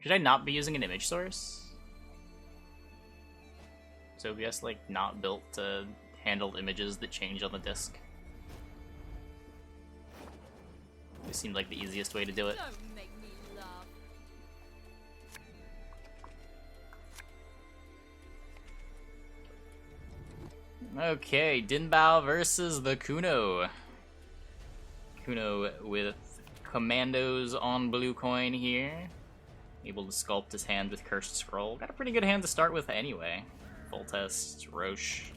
Should I not be using an image source? Is OBS like not built to handle images that change on the disk? It seemed like the easiest way to do it. Don't make me laugh. Okay, Dinbao versus the Kuno. Kuno with commandos on blue coin here. Able to sculpt his hand with Cursed Scroll. Got a pretty good hand to start with anyway. Full test, Roche.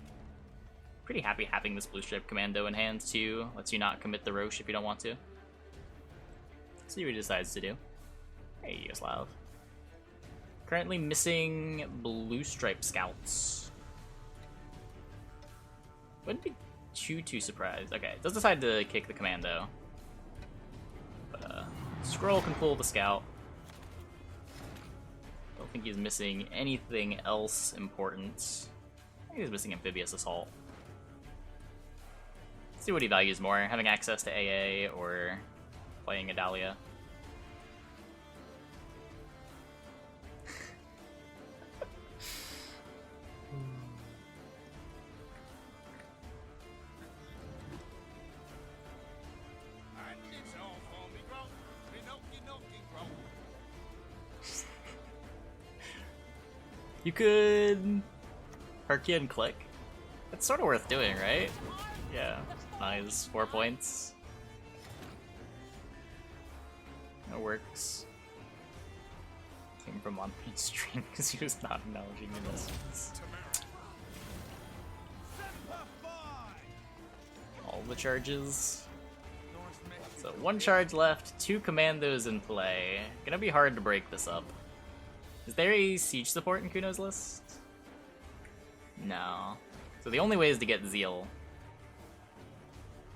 Pretty happy having this blue stripe commando in hand too. Lets you not commit the Roche if you don't want to. See what he decides to do. Hey, Yoslav. Currently missing blue stripe scouts. Wouldn't be too surprised. Okay, does decide to kick the commando. But Scroll can pull the scout. Don't think he's missing anything else important. I think he's missing amphibious assault. Let's see what he values more, having access to AA or playing Adalia. You could Herkia and click. It's sort of worth doing, right? Yeah, nice. 4 points. It works. Came from on stream because he was not acknowledging the messages. All the charges. So 1 charge left, 2 commandos in play. Gonna be hard to break this up. Is there a siege support in Kuno's list? No. So the only way is to get Zeal.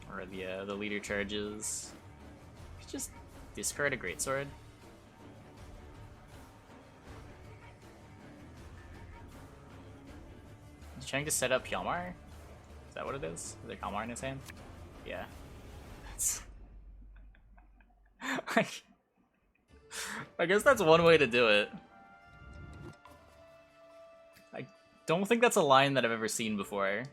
Or the leader charges. Just discard a greatsword. He's trying to set up Hjalmar? Is that what it is? Is there Hjalmar in his hand? Yeah. That's... I guess that's one way to do it. I don't think that's a line that I've ever seen before.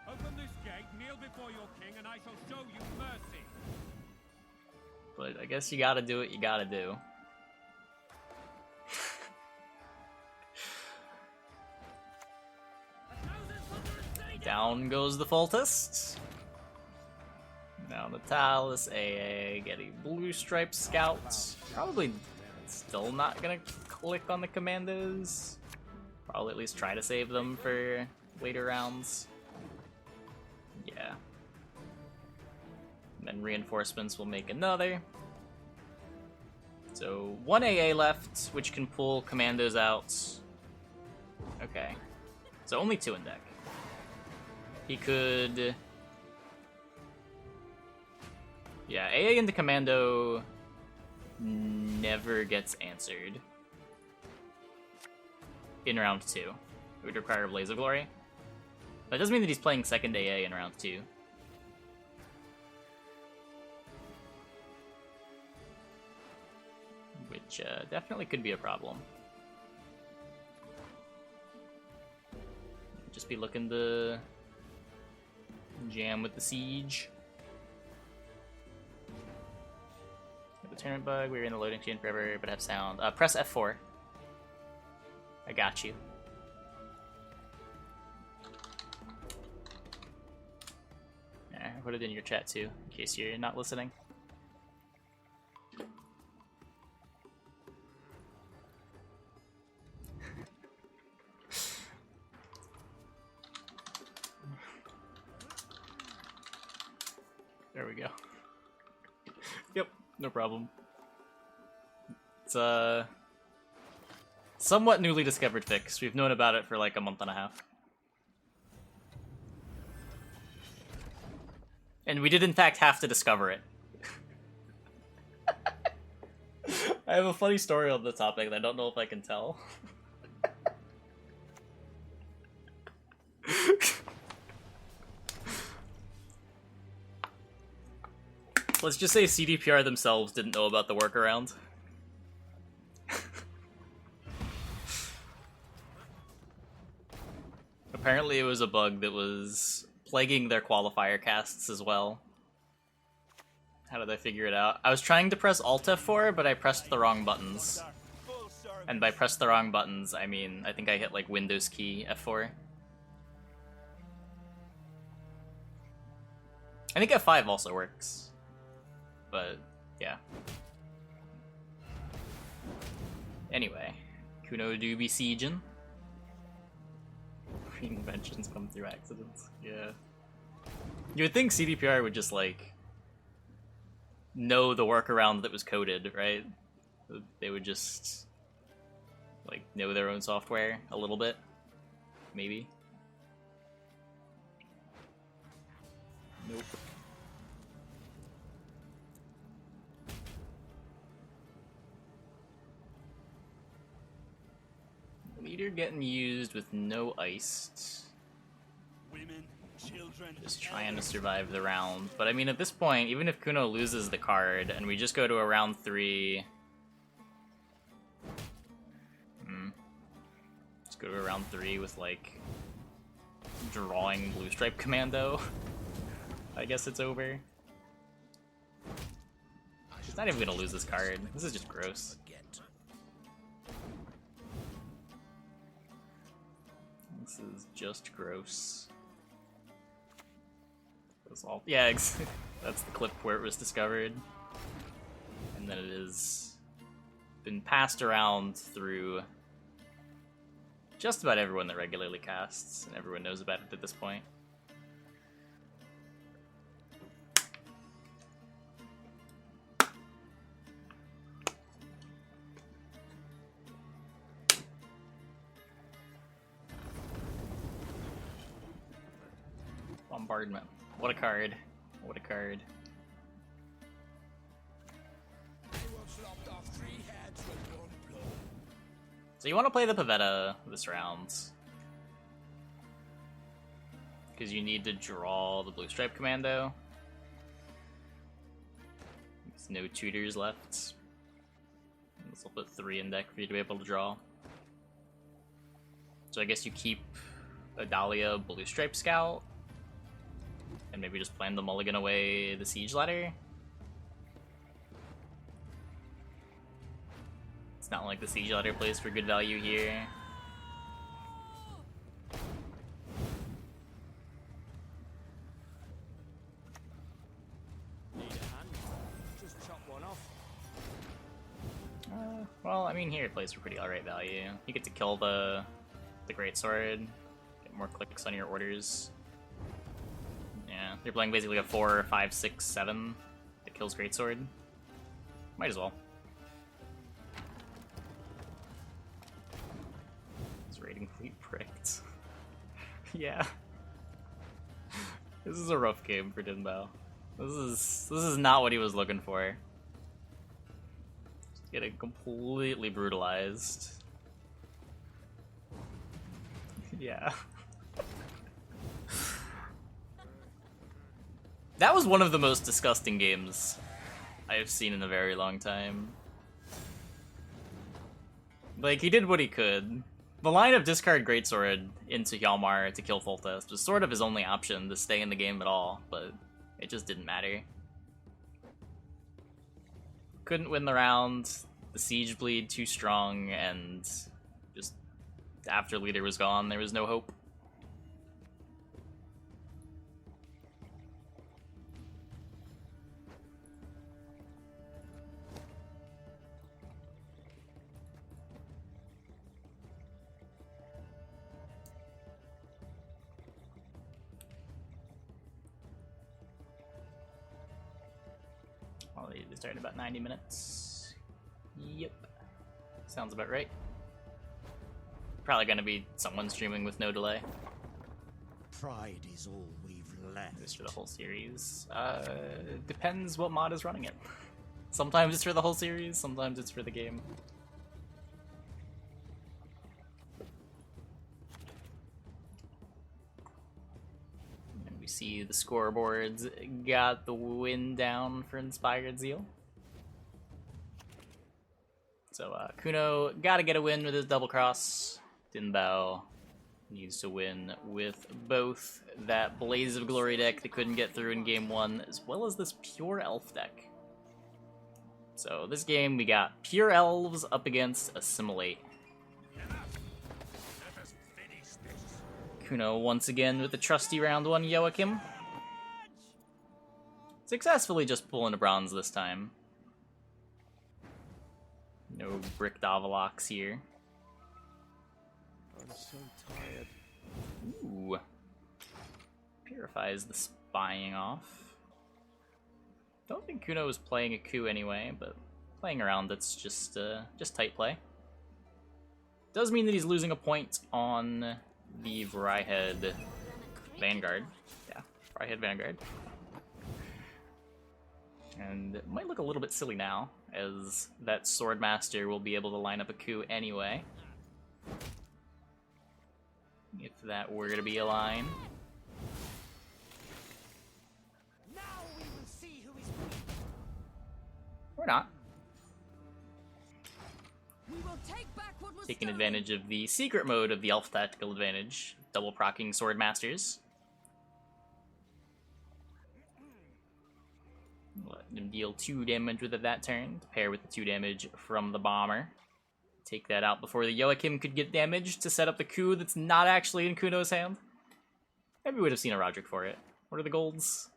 Open this gate, kneel before your king, and I shall show you mercy. But I guess you gotta do what you gotta do. Down goes the Fultist. Now the Talus, AA, get a blue stripe scout. Probably still not gonna click on the commandos. Probably at least try to save them for later rounds. Yeah. And then reinforcements will make another. So 1 AA left, which can pull commandos out. Okay. So only 2 in deck. He could... Yeah, AA into commando never gets answered in round 2. It would require Blaze of Glory. That doesn't mean that he's playing second AA in round 2. Which definitely could be a problem. Just be looking to jam with the siege. The tournament bug, we were in the loading screen forever, but have sound. Press F4. I got you. Yeah, I put it in your chat too, in case you're not listening. There we go. Yep, no problem. It's a somewhat newly discovered fix. We've known about it for like a month and a half. And we did in fact have to discover it. I have a funny story on the topic that I don't know if I can tell. Let's just say CDPR themselves didn't know about the workaround. Apparently it was a bug that was plaguing their qualifier casts as well. How did I figure it out? I was trying to press Alt F4, but I pressed the wrong buttons. And by press the wrong buttons, I mean, I think I hit like Windows key F4. I think F5 also works. But, yeah. Anyway, Kuno do be sieging. Reinventions come through accidents. Yeah. You would think CDPR would just, like, know the workaround that was coded, right? They would just, like, know their own software a little bit. Maybe. Nope. Leader getting used with no iced. Women, children, Just trying to survive the round. But I mean, at this point, even if Kuno loses the card and we just go to a round 3... Let's go to a round 3 with, like, drawing Blue Stripe Commando. I guess it's over. She's not even gonna lose this card. This is just gross. This is just gross. That's all. Yeah, that's the clip where it was discovered. And then it has been passed around through just about everyone that regularly casts, and everyone knows about it at this point. Bombardment. What a card. What a card. So you want to play the Pavetta this round. Because you need to draw the Blue Stripe Commando. There's no tutors left. This will put 3 in deck for you to be able to draw. So I guess you keep a Dahlia Blue Stripe Scout. And maybe just plan to mulligan away the Siege Ladder. It's not like the Siege Ladder plays for good value here. need a hand. Just chop one off. Well, I mean, here it plays for pretty alright value. You get to kill the Greatsword, get more clicks on your orders. Yeah, you're playing basically a 4, 5, 6, 7 that kills Greatsword. Might as well. His raiding fleet pricked. Yeah. This is a rough game for Dinbao. This is not what he was looking for. Just getting completely brutalized. Yeah. That was one of the most disgusting games I have seen in a very long time. Like, he did what he could. The line of discard Greatsword into Hjalmar to kill Foltest was sort of his only option to stay in the game at all, but it just didn't matter. Couldn't win the round, the siege bleed too strong, and just after leader was gone, there was no hope. Well, they started about 90 minutes. Yep. Sounds about right. Probably gonna be someone streaming with no delay. Pride is all we've left. Just for the whole series. Depends what mod is running it. Sometimes it's for the whole series, sometimes it's for the game. And we see the scoreboards got the win down for Inspired Zeal. So Kuno gotta get a win with his double cross. Dinbao Needs to win with both that Blaze of Glory deck that couldn't get through in game 1, as well as this Pure Elf deck. So this game, we got Pure Elves up against Assimilate. Kuno once again with the trusty round 1 Joachim. Successfully just pulling a bronze this time. No Brick Davalocks here. I'm so tired. Ooh. Purifies the spying off. Don't think Kuno was playing a coup anyway, but playing around it's just tight play. Does mean that he's losing a point on the Vryhead Vanguard. Yeah, Vryhead Vanguard. And it might look a little bit silly now, as that Swordmaster will be able to line up a coup anyway. If that were to be a line. Now we will see who is Or not. We will take back what was Taking stolen. advantage of the secret mode of the Elf Tactical Advantage. Double procking Swordmasters. Let him deal 2 damage with it that turn, to pair with the 2 damage from the Bomber. Take that out before the Joachim could get damaged to set up the coup that's not actually in Kuno's hand. Maybe we would have seen a Roderick for it. What are the golds?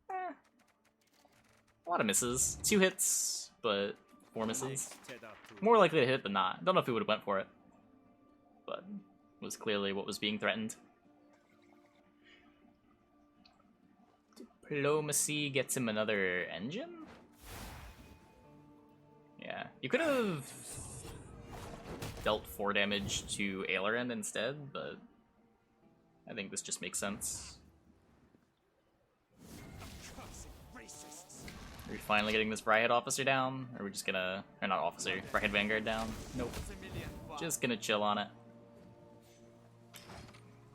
A lot of misses. 2 hits, but 4 misses. More likely to hit than not. Don't know if we would have went for it. But it was clearly what was being threatened. Diplomacy gets him another engine? Yeah. You could have dealt 4 damage to Aileron instead, but I think this just makes sense. Are we finally getting this Vryhead officer down? Or are we just gonna... Or not officer, Vryhead Vanguard down? Nope. Just gonna chill on it.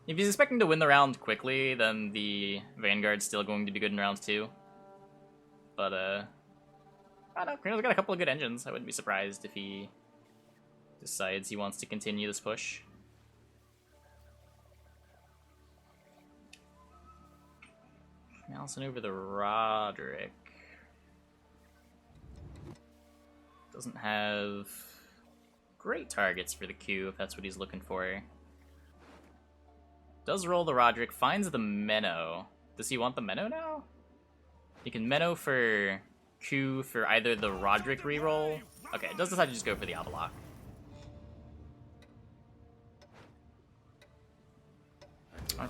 If he's expecting to win the round quickly, then the Vanguard's still going to be good in round 2. But, I don't know, Kuno's got a couple of good engines. I wouldn't be surprised if he decides he wants to continue this push. Mousing over the Roderick. Doesn't have great targets for the Q if that's what he's looking for. Does roll the Roderick, finds the Menno. Does he want the Menno now? He can Menno for Q for either the Roderick reroll. Okay, does decide to just go for the Avalok.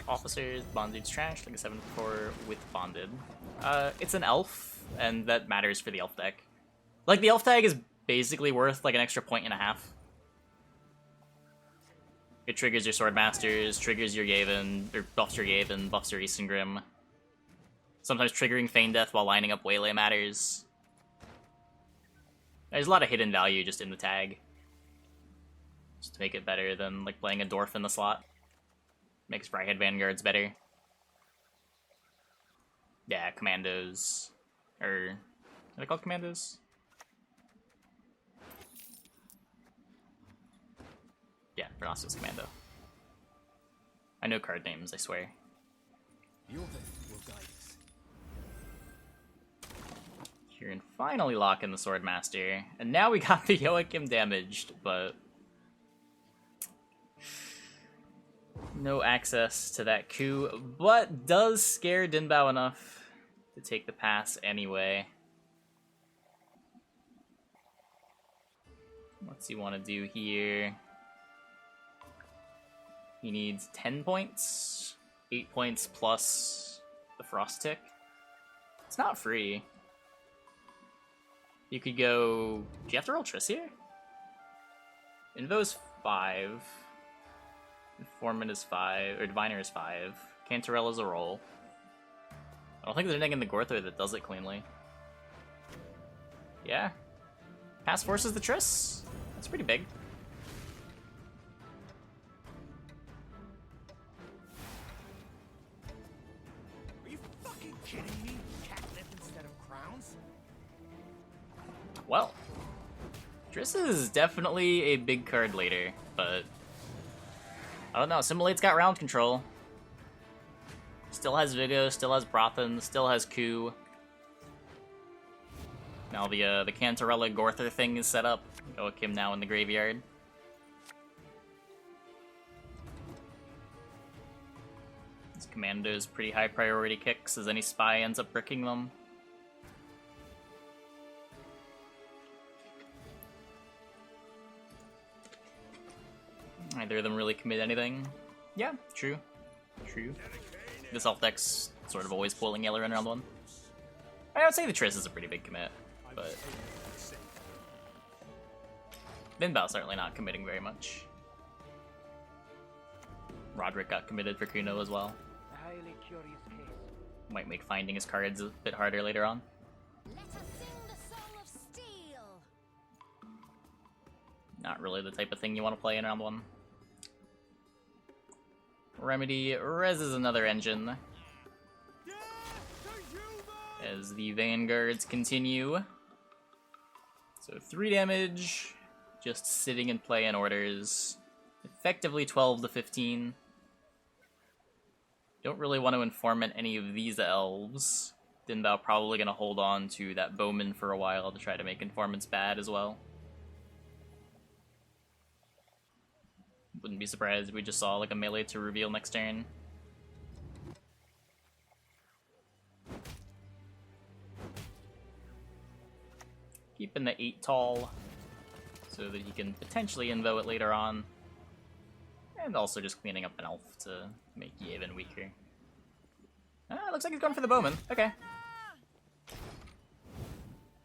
Officers, Bonded's trash, like a 7-4 with Bonded. It's an elf, and that matters for the elf deck. Like, the elf tag is basically worth like an extra 1.5. It triggers your Swordmasters, triggers your Yavin, or buffs your Yavin, buffs your Isengrim. Sometimes triggering Feign Death while lining up Waylay matters. There's a lot of hidden value just in the tag. Just to make it better than like playing a Dwarf in the slot. Makes Vryhead Vanguards better. Yeah, Commandos. Are they called Commandos? Yeah, Vernosco's Commando. I know card names, I swear. Your faith will guide us. Here and finally lock in the Swordmaster. And now we got the Joachim damaged, but no access to that coup, but does scare Dinbao enough to take the pass anyway. What's he want to do here? He needs 10 points, 8 points plus the Frost Tick. It's not free. You could go... Do you have to roll Triss here? Invo's 5. Informant is 5, or Diviner is 5. Cantarella's a roll. I don't think there's anything in the Gorthor that does it cleanly. Yeah. Pass forces the Triss. That's pretty big. Are you fucking kidding me? Catnip instead of crowns? Well, Triss is definitely a big card later, but I don't know, Assimilate's got round control. Still has Vigo, still has Brothan, still has Ku. Now the Cantarella Gorther thing is set up. Joachim now in the graveyard. This Commando's pretty high priority kicks as any spy ends up bricking them. Neither of them really commit anything. Yeah, true. True. This elf deck's sort of always pulling yellow in round one. I would say the Triss is a pretty big commit, but Vinbao certainly not committing very much. Roderick got committed for Kuno as well. A highly curious case. Might make finding his cards a bit harder later on. Let us sing the song of steel. Not really the type of thing you want to play in round one. Remedy reses another engine as the Vanguards continue. So 3 damage, just sitting in play in orders. Effectively 12 to 15. Don't really want to informant any of these elves. Dinbao probably going to hold on to that Bowman for a while to try to make informants bad as well. Wouldn't be surprised if we just saw like a melee to reveal next turn. Keeping the 8 tall so that he can potentially invo it later on. And also just cleaning up an elf to make Yavin weaker. Looks like he's going for the Bowman. Okay.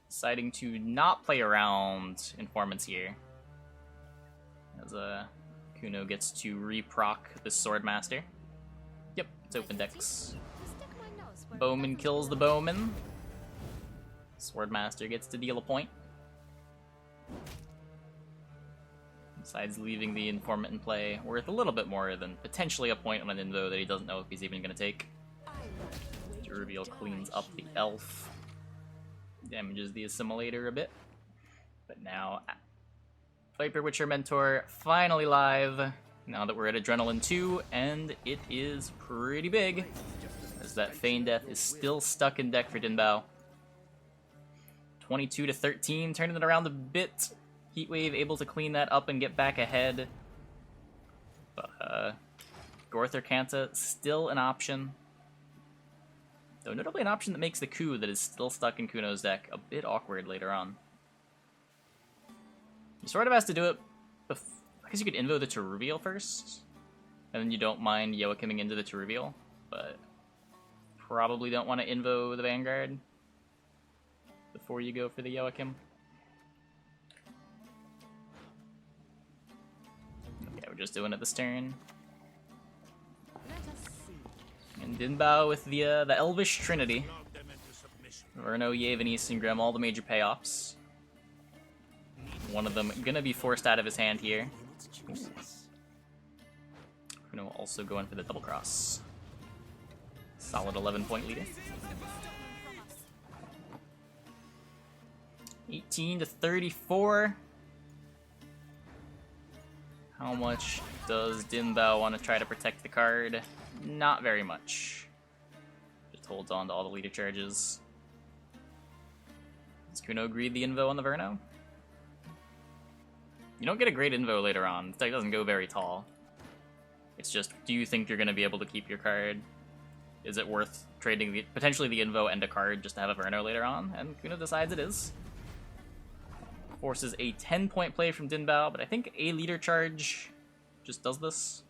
Deciding to not play around informants here. As Kuno gets to reproc this Swordmaster. Yep, it's open decks. Bowman kills the Bowman. Swordmaster gets to deal a point. Besides leaving the informant in play, worth a little bit more than potentially a point on an invo that he doesn't know if he's even going to take. To reveal cleans up the elf. Damages the assimilator a bit. But now Viper Witcher Mentor finally live, now that we're at Adrenaline 2, and it is pretty big, as that Feign Death is still stuck in deck for Dinbao. 22 to 13, turning it around a bit. Heatwave able to clean that up and get back ahead. But Gorther Kanta still an option. Though notably an option that makes the Ku that is still stuck in Kuno's deck a bit awkward later on. He sort of has to do it. I guess you could invo the to reveal first, and then you don't mind Joachiming into the to reveal, but probably don't want to invo the Vanguard before you go for the Joachim. Okay, we're just doing it this turn. And Dinbao with the Elvish Trinity. Verno, Yavin, Isengrim, all the major payoffs. One of them gonna be forced out of his hand here. Kuno also going for the double cross. Solid 11-point leader. 18 to 34. How much does Dinbao want to try to protect the card? Not very much. Just holds on to all the leader charges. Does Kuno greed the invo on the Verno? You don't get a great invo later on. This deck doesn't go very tall. It's just, do you think you're going to be able to keep your card? Is it worth trading potentially the invo and a card just to have a Verno later on? And Kuno decides it is. Forces a 10-point play from Dinbao, but I think a leader charge just does this.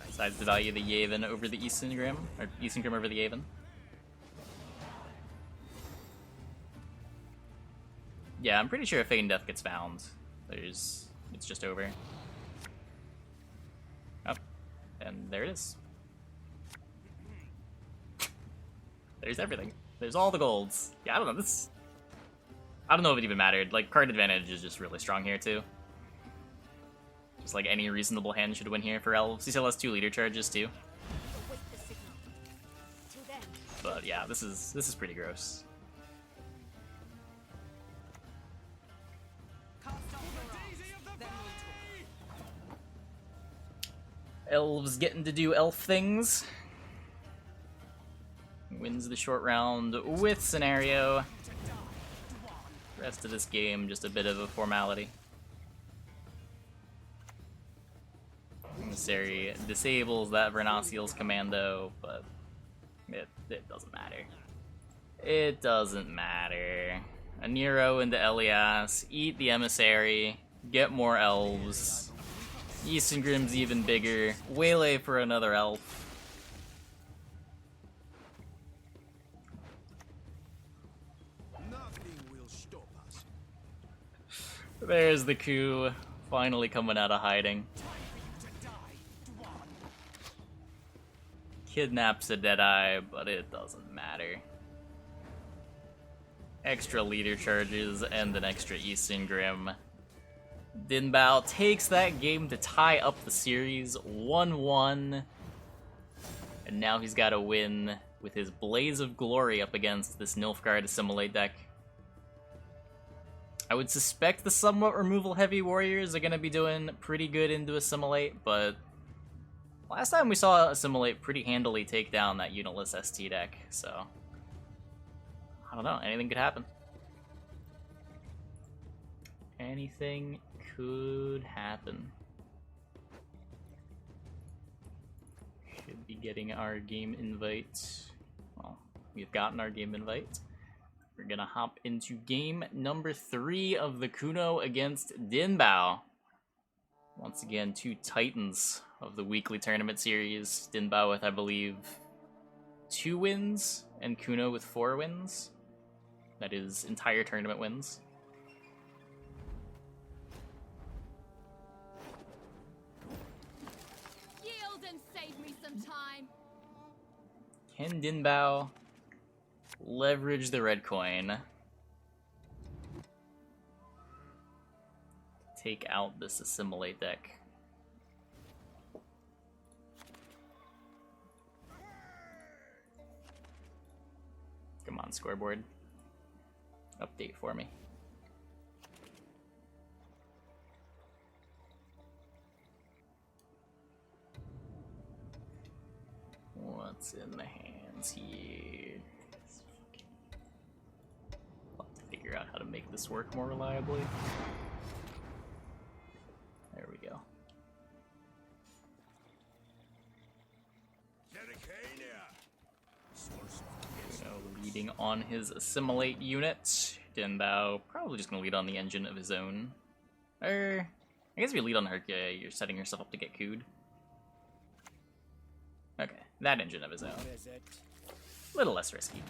Decides to value the Yavin over the Isengrim, or Isengrim over the Yavin. Yeah, I'm pretty sure if Feign Death gets found, it's just over. Oh, and there it is. There's everything. There's all the golds. Yeah, I don't know, I don't know if it even mattered. Like, card advantage is just really strong here, too. Just like any reasonable hand should win here for elves. He still has 2 leader charges, too. But yeah, this is pretty gross. Elves getting to do elf things. Wins the short round with scenario. Rest of this game, just a bit of a formality. Emissary disables that Vernasiel's commando, but it doesn't matter. It doesn't matter. A Nero into Elias, eat the Emissary, get more elves. Ysengrim's even bigger. Waylay for another elf. Nothing will stop us. There's the coup, finally coming out of hiding. Kidnaps a Deadeye, but it doesn't matter. Extra leader charges and an extra Ysengrim. Din Bao takes that game to tie up the series 1-1. And now he's got to win with his Blaze of Glory up against this Nilfgaard Assimilate deck. I would suspect the somewhat removal heavy warriors are going to be doing pretty good into Assimilate, but last time we saw Assimilate pretty handily take down that unitless ST deck, so I don't know, anything could happen. Anything could happen. Should be getting our game invite. Well, we've gotten our game invite. We're gonna hop into game number 3 of the Kuno against Din Bao. Once again, 2 titans of the weekly tournament series. Din Bao with, I believe, 2 wins, and Kuno with 4 wins. That is entire tournament wins. Yield and save me some time. Can Din Bao leverage the red coin? Take out this Assimilate deck. Come on, scoreboard. Update for me. What's in the hands here? I'll have to figure out how to make this work more reliably. There we go. Leading on his Assimilate unit. Din Bao probably just gonna lead on the engine of his own. I guess if you lead on Herkia, you're setting yourself up to get cooed. Okay, that engine of his own. A little less risky.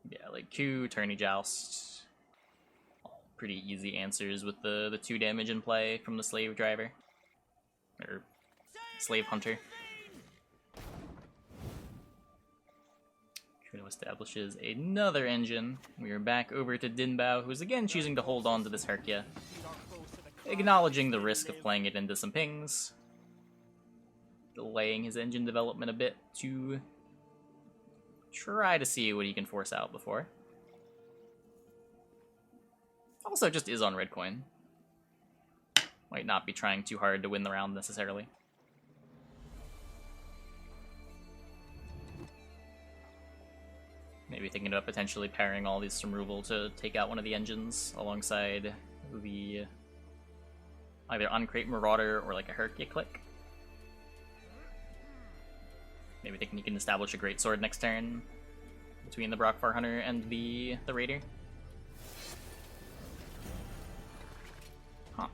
Yeah, like Q, Tourney Joust. Pretty easy answers with the 2 damage in play from the Slave Driver. Or Slave Hunter. Kuno establishes another engine. We are back over to Din Bao, who's again choosing to hold on to this Herkia. Acknowledging the risk of playing it into some pings. Delaying his engine development a bit to try to see what he can force out before. Also just is on red coin. Might not be trying too hard to win the round necessarily. Maybe thinking about potentially pairing all these removal to take out one of the engines alongside the either Uncrate Marauder or like a Herkia click. Maybe thinking you can establish a Great Sword next turn between the Brockfar Hunter and the Raider. Huh.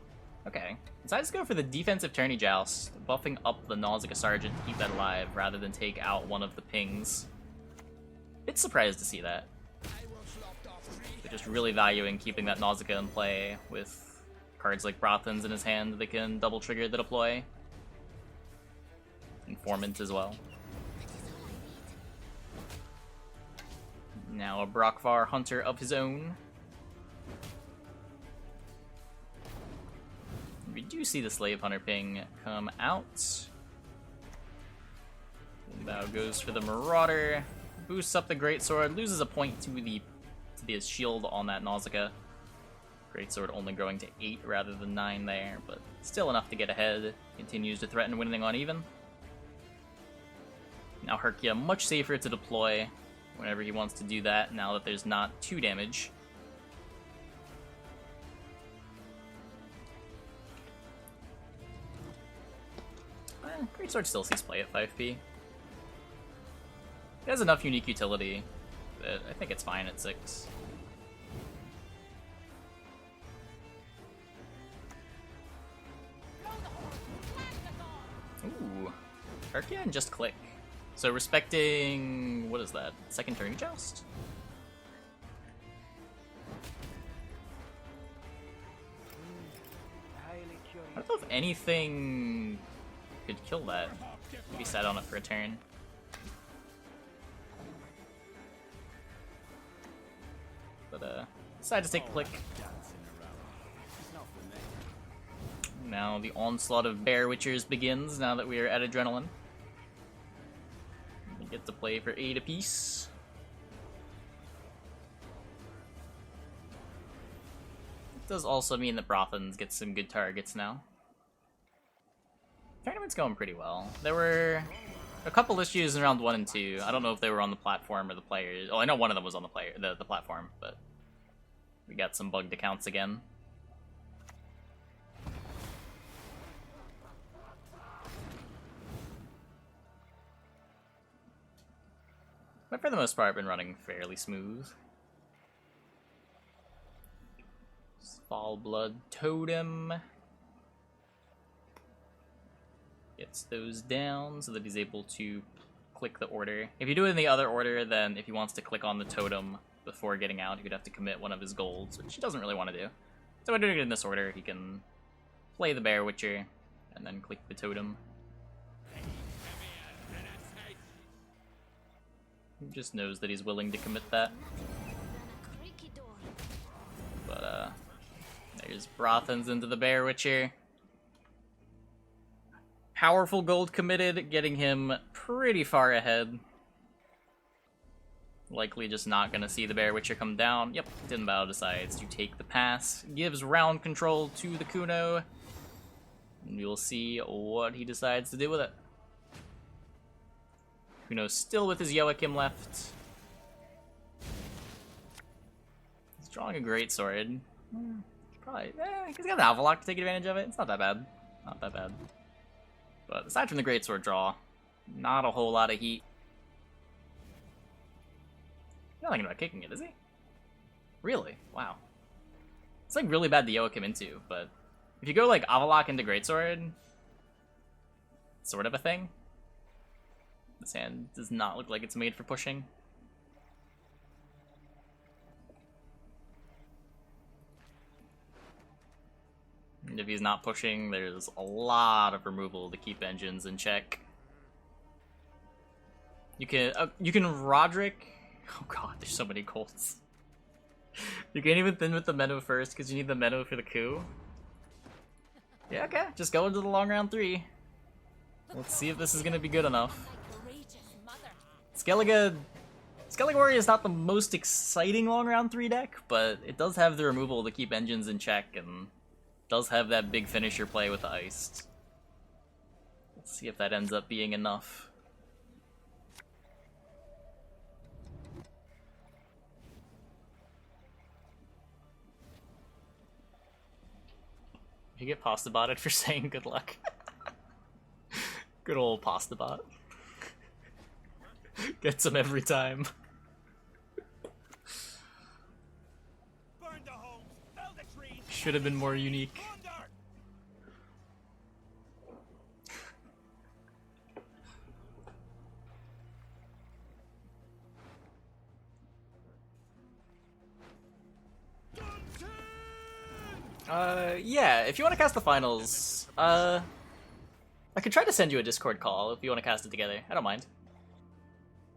Okay. So I just go for the defensive Tourney Joust, buffing up the Nausicaa Sergeant to keep that alive rather than take out one of the pings. Bit surprised to see that. They're just really valuing keeping that Nausicaa in play with cards like Brothans in his hand that can double trigger the deploy. Informant as well. Now a Brockvar Hunter of his own. We do see the Slave Hunter ping come out. Bao goes for the Marauder. Boosts up the Greatsword, loses a point to the shield on that Nausicaa. Greatsword only growing to 8 rather than 9 there, but still enough to get ahead. Continues to threaten winning on even. Now Herkia much safer to deploy whenever he wants to do that, now that there's not 2 damage. Greatsword still sees play at 5p. It has enough unique utility that I think it's fine at 6. Ooh. Herkia and just click. So respecting... what is that? Second turn joust? I don't know if anything could kill that. Maybe sat on it for a turn. But decided to take a click. Now the onslaught of Bear Witchers begins now that we are at Adrenaline. We get to play for 8 apiece. It does also mean that Brothans get some good targets now. Tournament's going pretty well. There were a couple issues in round 1 and 2. I don't know if they were on the platform or the players. Oh, I know one of them was on the platform, but we got some bugged accounts again. But for the most part, I've been running fairly smooth. Fall Blood Totem. Gets those down so that he's able to click the order. If you do it in the other order, then if he wants to click on the totem before getting out, he would have to commit one of his golds, which he doesn't really want to do. So by doing it in this order, he can play the Bear Witcher and then click the totem. He just knows that he's willing to commit that. But there's Brothans into the Bear Witcher. Powerful gold committed, getting him pretty far ahead. Likely just not gonna see the Bear Witcher come down. Yep, Dinbao decides to take the pass. Gives round control to the Kuno. And we'll see what he decides to do with it. Kuno's still with his Joachim left. He's drawing a greatsword. Probably, he's got an Avalok to take advantage of it. It's not that bad. Not that bad. But aside from the greatsword draw, not a whole lot of heat. He's not thinking about kicking it, is he? Really? Wow. It's like really bad to Joachim into, but if you go like Avalok into greatsword, sort of a thing. This hand does not look like it's made for pushing. And if he's not pushing, there's a lot of removal to keep engines in check. You can Roderick. Oh god, there's so many Colts. You can't even thin with the Menno first because you need the Menno for the coup. Yeah, okay, just go into the long round 3. Let's see if this is gonna be good enough. Skellige Warrior is not the most exciting long round 3 deck, but it does have the removal to keep engines in check and does have that big finisher play with the Iced. Let's see if that ends up being enough. You get pasta botted for saying good luck. Good old pasta bot. Gets him every time. Burn the homes, fell the trees. Should have been more unique. Yeah, if you want to cast the finals, I could try to send you a Discord call if you want to cast it together. I don't mind.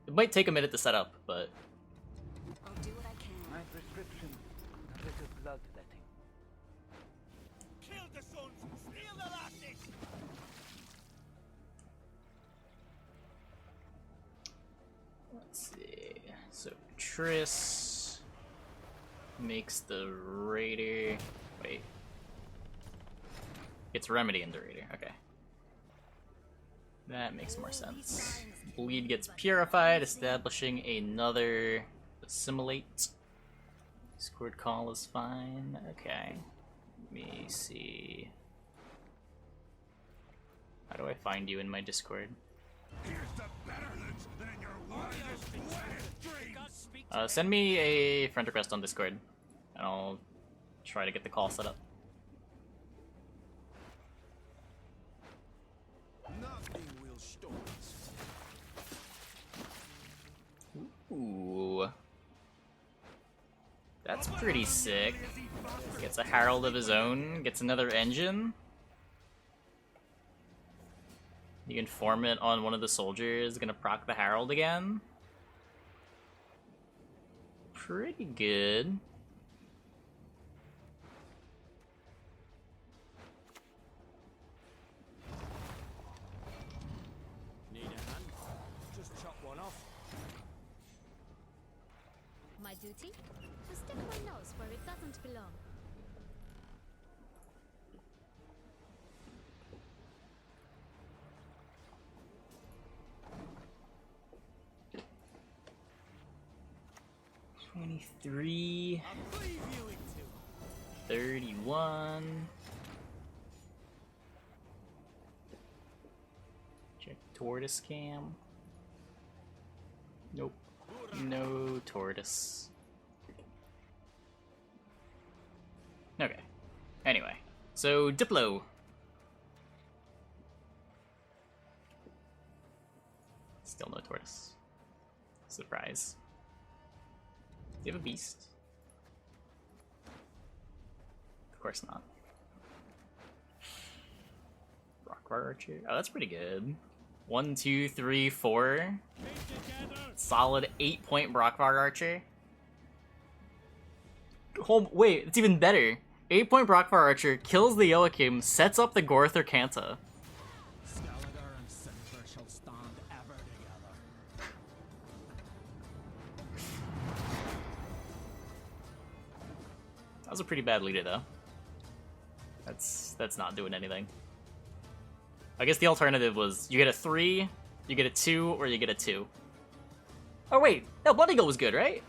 It might take a minute to set up, but... I'll do what I can. My prescription, a little bloodletting. Kill the sons, steal the lasses. Let's see... So, Triss... makes the Raider... Wait. It's Remedy in the Raider, okay. That makes more sense. Bleed gets purified, establishing another assimilate. Discord call is fine, okay. Let me see. How do I find you in my Discord? Send me a friend request on Discord, and I'll try to get the call set up. Ooh. That's pretty sick. Gets a Herald of his own, gets another engine. You can form it on one of the soldiers, gonna proc the Herald again. Pretty good. Need a hand? Just chop one off. My duty? To stick my nose where it doesn't belong. $23, I'll leave you into 31. Check tortoise cam. Nope. No tortoise. Okay. Anyway, so Diplo. Still no tortoise. Surprise. Do you have a beast? Of course not. Rockvar Archer. Oh, that's pretty good. 1, 2, 3, 4. Solid 8-point Brockvar Archer. Oh, wait, it's even better. 8-point Brockvar Archer kills the Joachim, sets up the Gorther Kanta. Gallagher and Center shall stand ever together. That was a pretty bad leader, though. That's not doing anything. I guess the alternative was you get a 3, you get a 2, or you get a 2. Oh wait, no, Blood Eagle was good, right?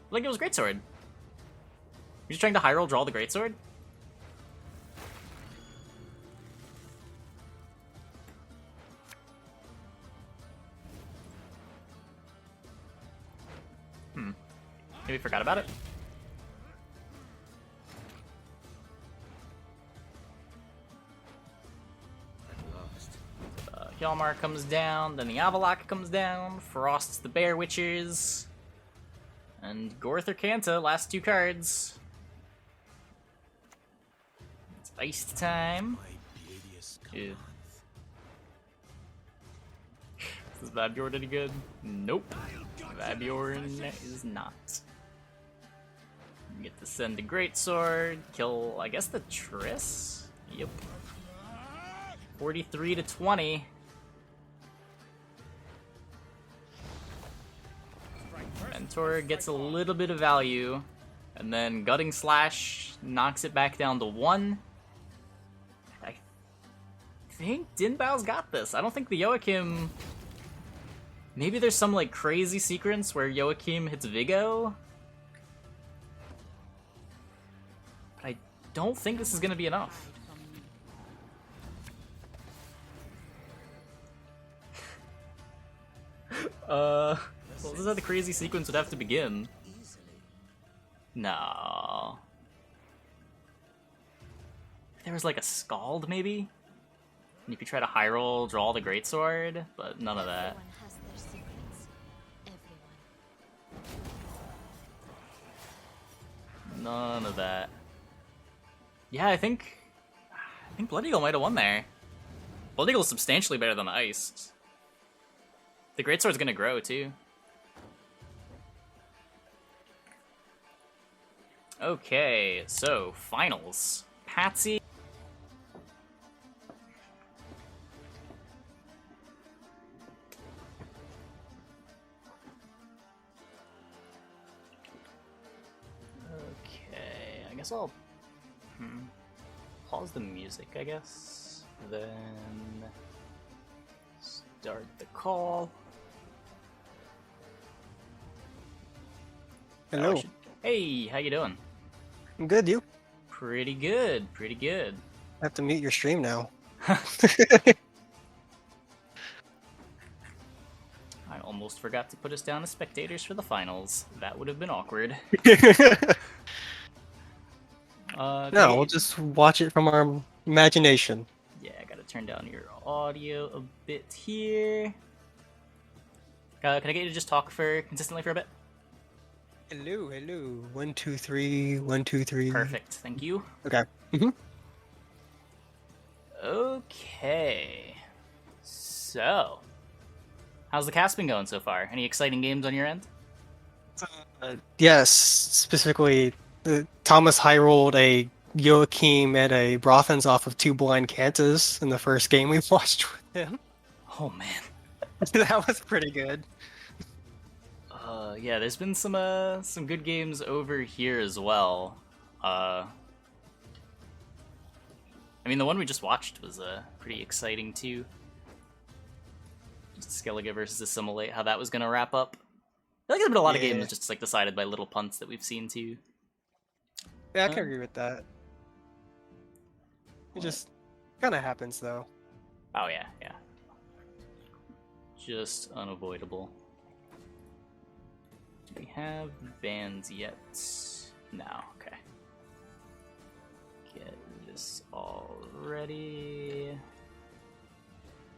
Blood Eagle was Greatsword. You're just trying to high roll draw the Greatsword? Maybe forgot about it. Hjalmar comes down, then the Avalok comes down, frosts the Bear Witchers, and Gorther Kanta, last 2 cards. It's iced time. Ew. Is Vabjorn any good? Nope. Vabjorn is not. You get to send a Greatsword, kill, I guess, the Triss? Yep. 43 to 20. Mentor gets a little bit of value, and then Gutting Slash knocks it back down to 1. I think Din Bao's got this. I don't think the Joachim... Maybe there's some like crazy sequence where Joachim hits Vigo? But I don't think this is gonna be enough. Well, this is how the crazy sequence would have to begin. No. There was like a Scald, maybe? And you could try to high roll, draw the Greatsword, but none of that. Everyone has their secrets. Everyone. None of that. Yeah, I think Blood Eagle might have won there. Blood Eagle's substantially better than Iced. The Greatsword's gonna grow, too. Okay, so, finals. Patsy. guess I'll pause the music, I guess. Then start the call. Hello. Hey, how you doing? I'm good, you? Pretty good, pretty good. I have to mute your stream now. I almost forgot to put us down as spectators for the finals. That would have been awkward. No, okay. we'll just watch it from our imagination. Yeah, I gotta turn down your audio a bit here. Can I get you to just talk consistently for a bit? Hello, hello. 1, 2, 3, 1, 2, 3. Perfect, thank you. Okay. Okay. So, how's the cast been going so far? Any exciting games on your end? Yes, specifically, Thomas high rolled a Joachim and a Brothens off of 2 blind Kantas in the first game we watched with him. Oh man. That was pretty good. Yeah, there's been some good games over here as well. I mean, the one we just watched was pretty exciting too. Just Skellige versus Assimilate, how that was gonna wrap up. I feel like there's been a lot of games just like decided by little punts that we've seen too. Yeah, I can agree with that. It just kind of happens though. Oh yeah, yeah. Just unavoidable. Do we have bands yet? No, okay. Get this all ready.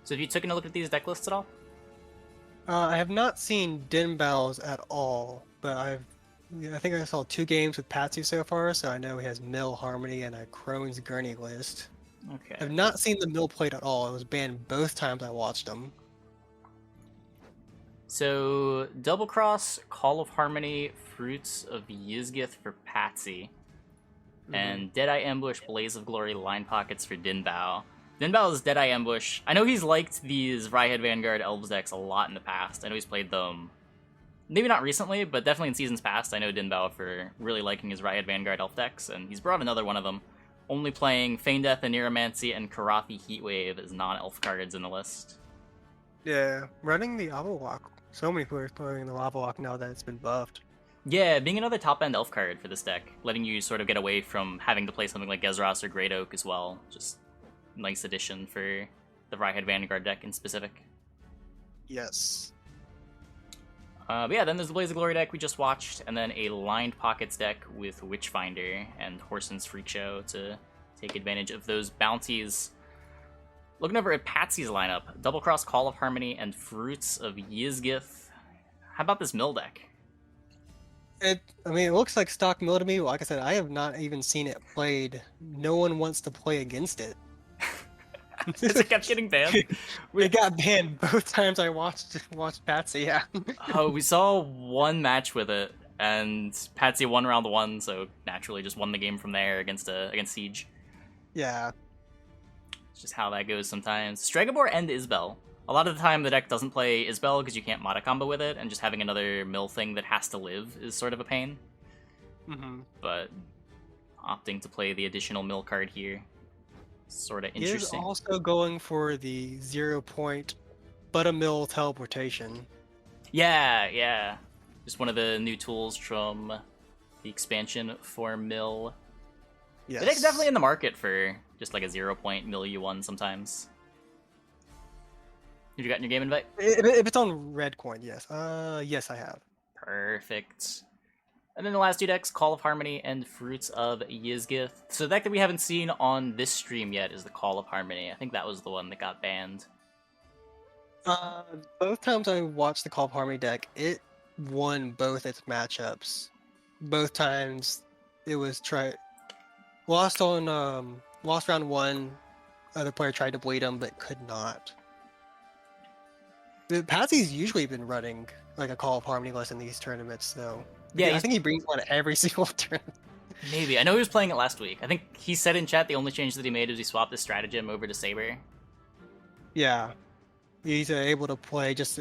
So have you taken a look at these deck lists at all? I have not seen Dinbow's at all, but I think I saw 2 games with Patsy so far, so I know he has Mill, Harmony, and a Crone's Gurney list. Okay. I've not seen the Mill played at all. It was banned both times I watched him. So, Double Cross, Call of Harmony, Fruits of Yizgith for Patsy, and Deadeye Ambush, Blaze of Glory, Line Pockets for Dinbao. Dinbao's Deadeye Ambush, I know he's liked these Rhyhead Vanguard Elves decks a lot in the past. I know he's played them, maybe not recently, but definitely in seasons past. I know Dinbao for really liking his Rhyhead Vanguard Elf decks, and he's brought another one of them, only playing Feign Death and Neuromancy and Karathi Heatwave as non-elf cards in the list. Yeah, running the Avalok. So many players playing the Avalok now that it's been buffed. Yeah, being another top-end elf card for this deck, letting you sort of get away from having to play something like Gezras or Great Oak as well. Just nice addition for the Rhyhead Vanguard deck in specific. Yes. But yeah, then there's the Blaze of Glory deck we just watched, and then a Lined Pockets deck with Witchfinder and Horson's Freak Show to take advantage of those bounties. Looking over at Patsy's lineup, Double Cross, Call of Harmony, and Fruits of Yizgith. How about this mill deck? It looks like stock mill to me. Like I said, I have not even seen it played. No one wants to play against it. It kept getting banned. We got banned both times I watched Patsy, yeah. Oh, we saw one match with it, and Patsy won round 1, so naturally just won the game from there against Siege. Yeah. It's just how that goes sometimes. Stregobor and Isbel. A lot of the time the deck doesn't play Isbel because you can't Mata combo with it, and just having another mill thing that has to live is sort of a pain. But opting to play the additional mill card here, sort of interesting. He is also going for the 0 point but a mill teleportation. Yeah, yeah. Just one of the new tools from the expansion for mill. Yes. The deck's definitely in the market for just like a 0 point mill you won sometimes. Have you gotten your game invite? If it's on red coin, yes. Yes, I have. Perfect. And then the last 2 decks, Call of Harmony and Fruits of Yizgith. So the deck that we haven't seen on this stream yet is the Call of Harmony. I think that was the one that got banned. Both times I watched the Call of Harmony deck, it won both its matchups. Both times it was lost round 1. Other player tried to bleed him but could not. Patsy's usually been running like a Call of Harmony list in these tournaments, though. Yeah, I think he brings one every single tournament. Maybe. I know he was playing it last week. I think he said in chat the only change that he made was he swapped his stratagem over to Saber. Yeah. He's able to play just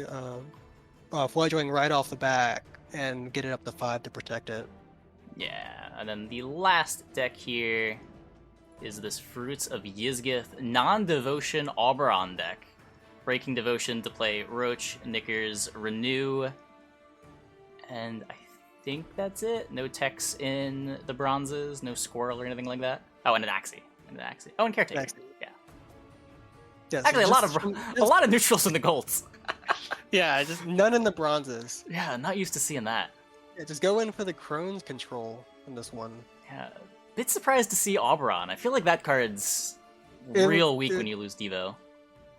fledgling right off the back and get it up to 5 to protect it. Yeah, And then the last deck here is this Fruits of Yizgith non-devotion Oberon deck. Breaking Devotion to play Roach, Knickers, Renew, and I think that's it. No techs in the bronzes, no Squirrel or anything like that. Oh, and an Axie. Oh, and Caretaker. Yeah. Yeah, so Actually, a lot of neutrals in the golds. Yeah, just none in the bronzes. Yeah, not used to seeing that. Yeah, just go in for the Crone's control in this one. Yeah, bit surprised to see Oberon. I feel like that card's real weak when you lose Devo.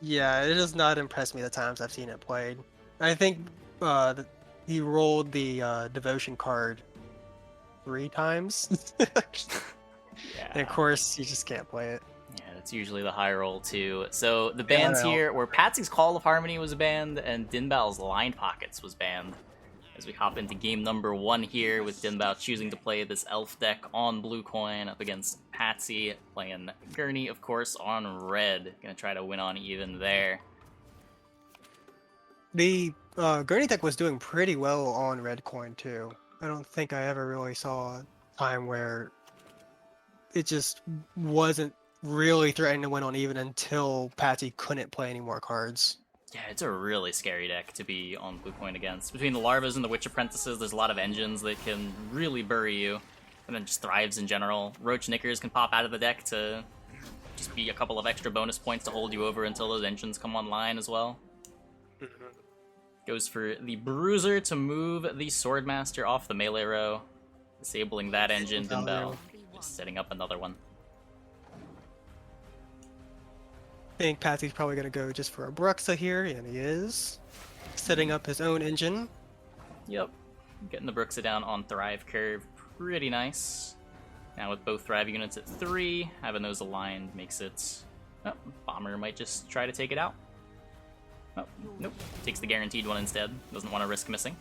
Yeah, it does not impress me the times I've seen it played. I think he rolled the devotion card 3 times. Yeah. And of course, you just can't play it. Yeah, that's usually the high roll too. So the bans here were Patsy's Call of Harmony was banned, and Dinbal's Lined Pockets was banned. As we hop into game number 1 here, with Dinbao choosing to play this elf deck on blue coin up against Patsy, playing Gurney, of course, on red. Gonna try to win on even there. The Gurney deck was doing pretty well on red coin too. I don't think I ever really saw a time where it just wasn't really threatening to win on even until Patsy couldn't play any more cards. Yeah, it's a really scary deck to be on blue coin against. Between the Larvas and the Witch Apprentices, there's a lot of engines that can really bury you. And then just Thrives in general. Roach Knickers can pop out of the deck to just be a couple of extra bonus points to hold you over until those engines come online as well. Goes for the Bruiser to move the Swordmaster off the melee row. Disabling that engine, Dinbao. Just setting up another one. I think Patsy's probably going to go just for a Bruxa here, and he is. Setting up his own engine. Yep. Getting the Bruxa down on Thrive curve. Pretty nice. Now with both Thrive units at 3, having those aligned makes it... Oh, Bomber might just try to take it out. Oh, nope. Takes the guaranteed one instead. Doesn't want to risk missing.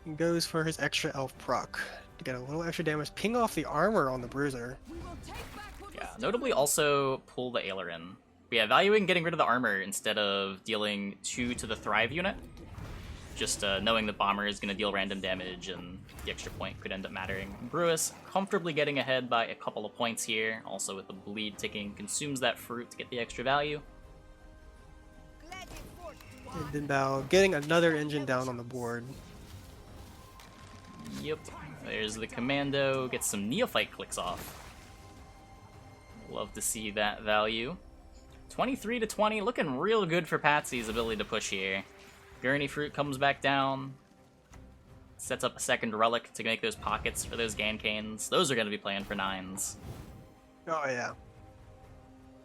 He goes for his extra elf proc to get a little extra damage. Ping off the armor on the Bruiser. Yeah, notably also pull the Aileron. But yeah, valuing getting rid of the armor instead of dealing 2 to the Thrive unit. Just knowing the Bomber is going to deal random damage and the extra point could end up mattering. Brewis comfortably getting ahead by a couple of points here. Also with the bleed ticking, consumes that fruit to get the extra value. And Dinbao getting another engine down on the board. Yep, there's the Commando, gets some Neophyte clicks off. Love to see that value. 23 to 20, looking real good for Patsy's ability to push here. Gurney Fruit comes back down. Sets up a second relic to make those pockets for those Gancanes. Those are going to be playing for 9s. Oh yeah.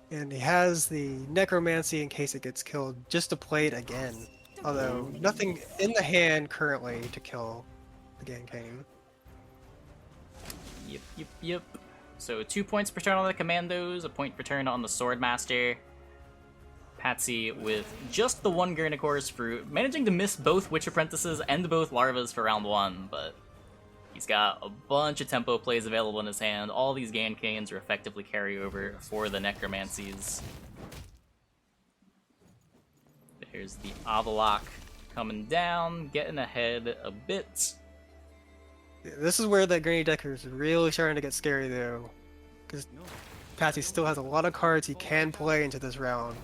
And he has the Necromancy in case it gets killed, just to play it again. Although, nothing in the hand currently to kill the Gancane. Yep. So 2 points per turn on the Commandos, a point per turn on the Swordmaster. Patsy with just the 1 Gurnicor's Fruit, managing to miss both Witch Apprentices and both Larvas for round 1, but he's got a bunch of tempo plays available in his hand. All these Gancanes are effectively carryover for the Necromancies. There's the Avalok coming down, getting ahead a bit. This is where the Gurney deck is really starting to get scary though, because Patsy still has a lot of cards he can play into this round.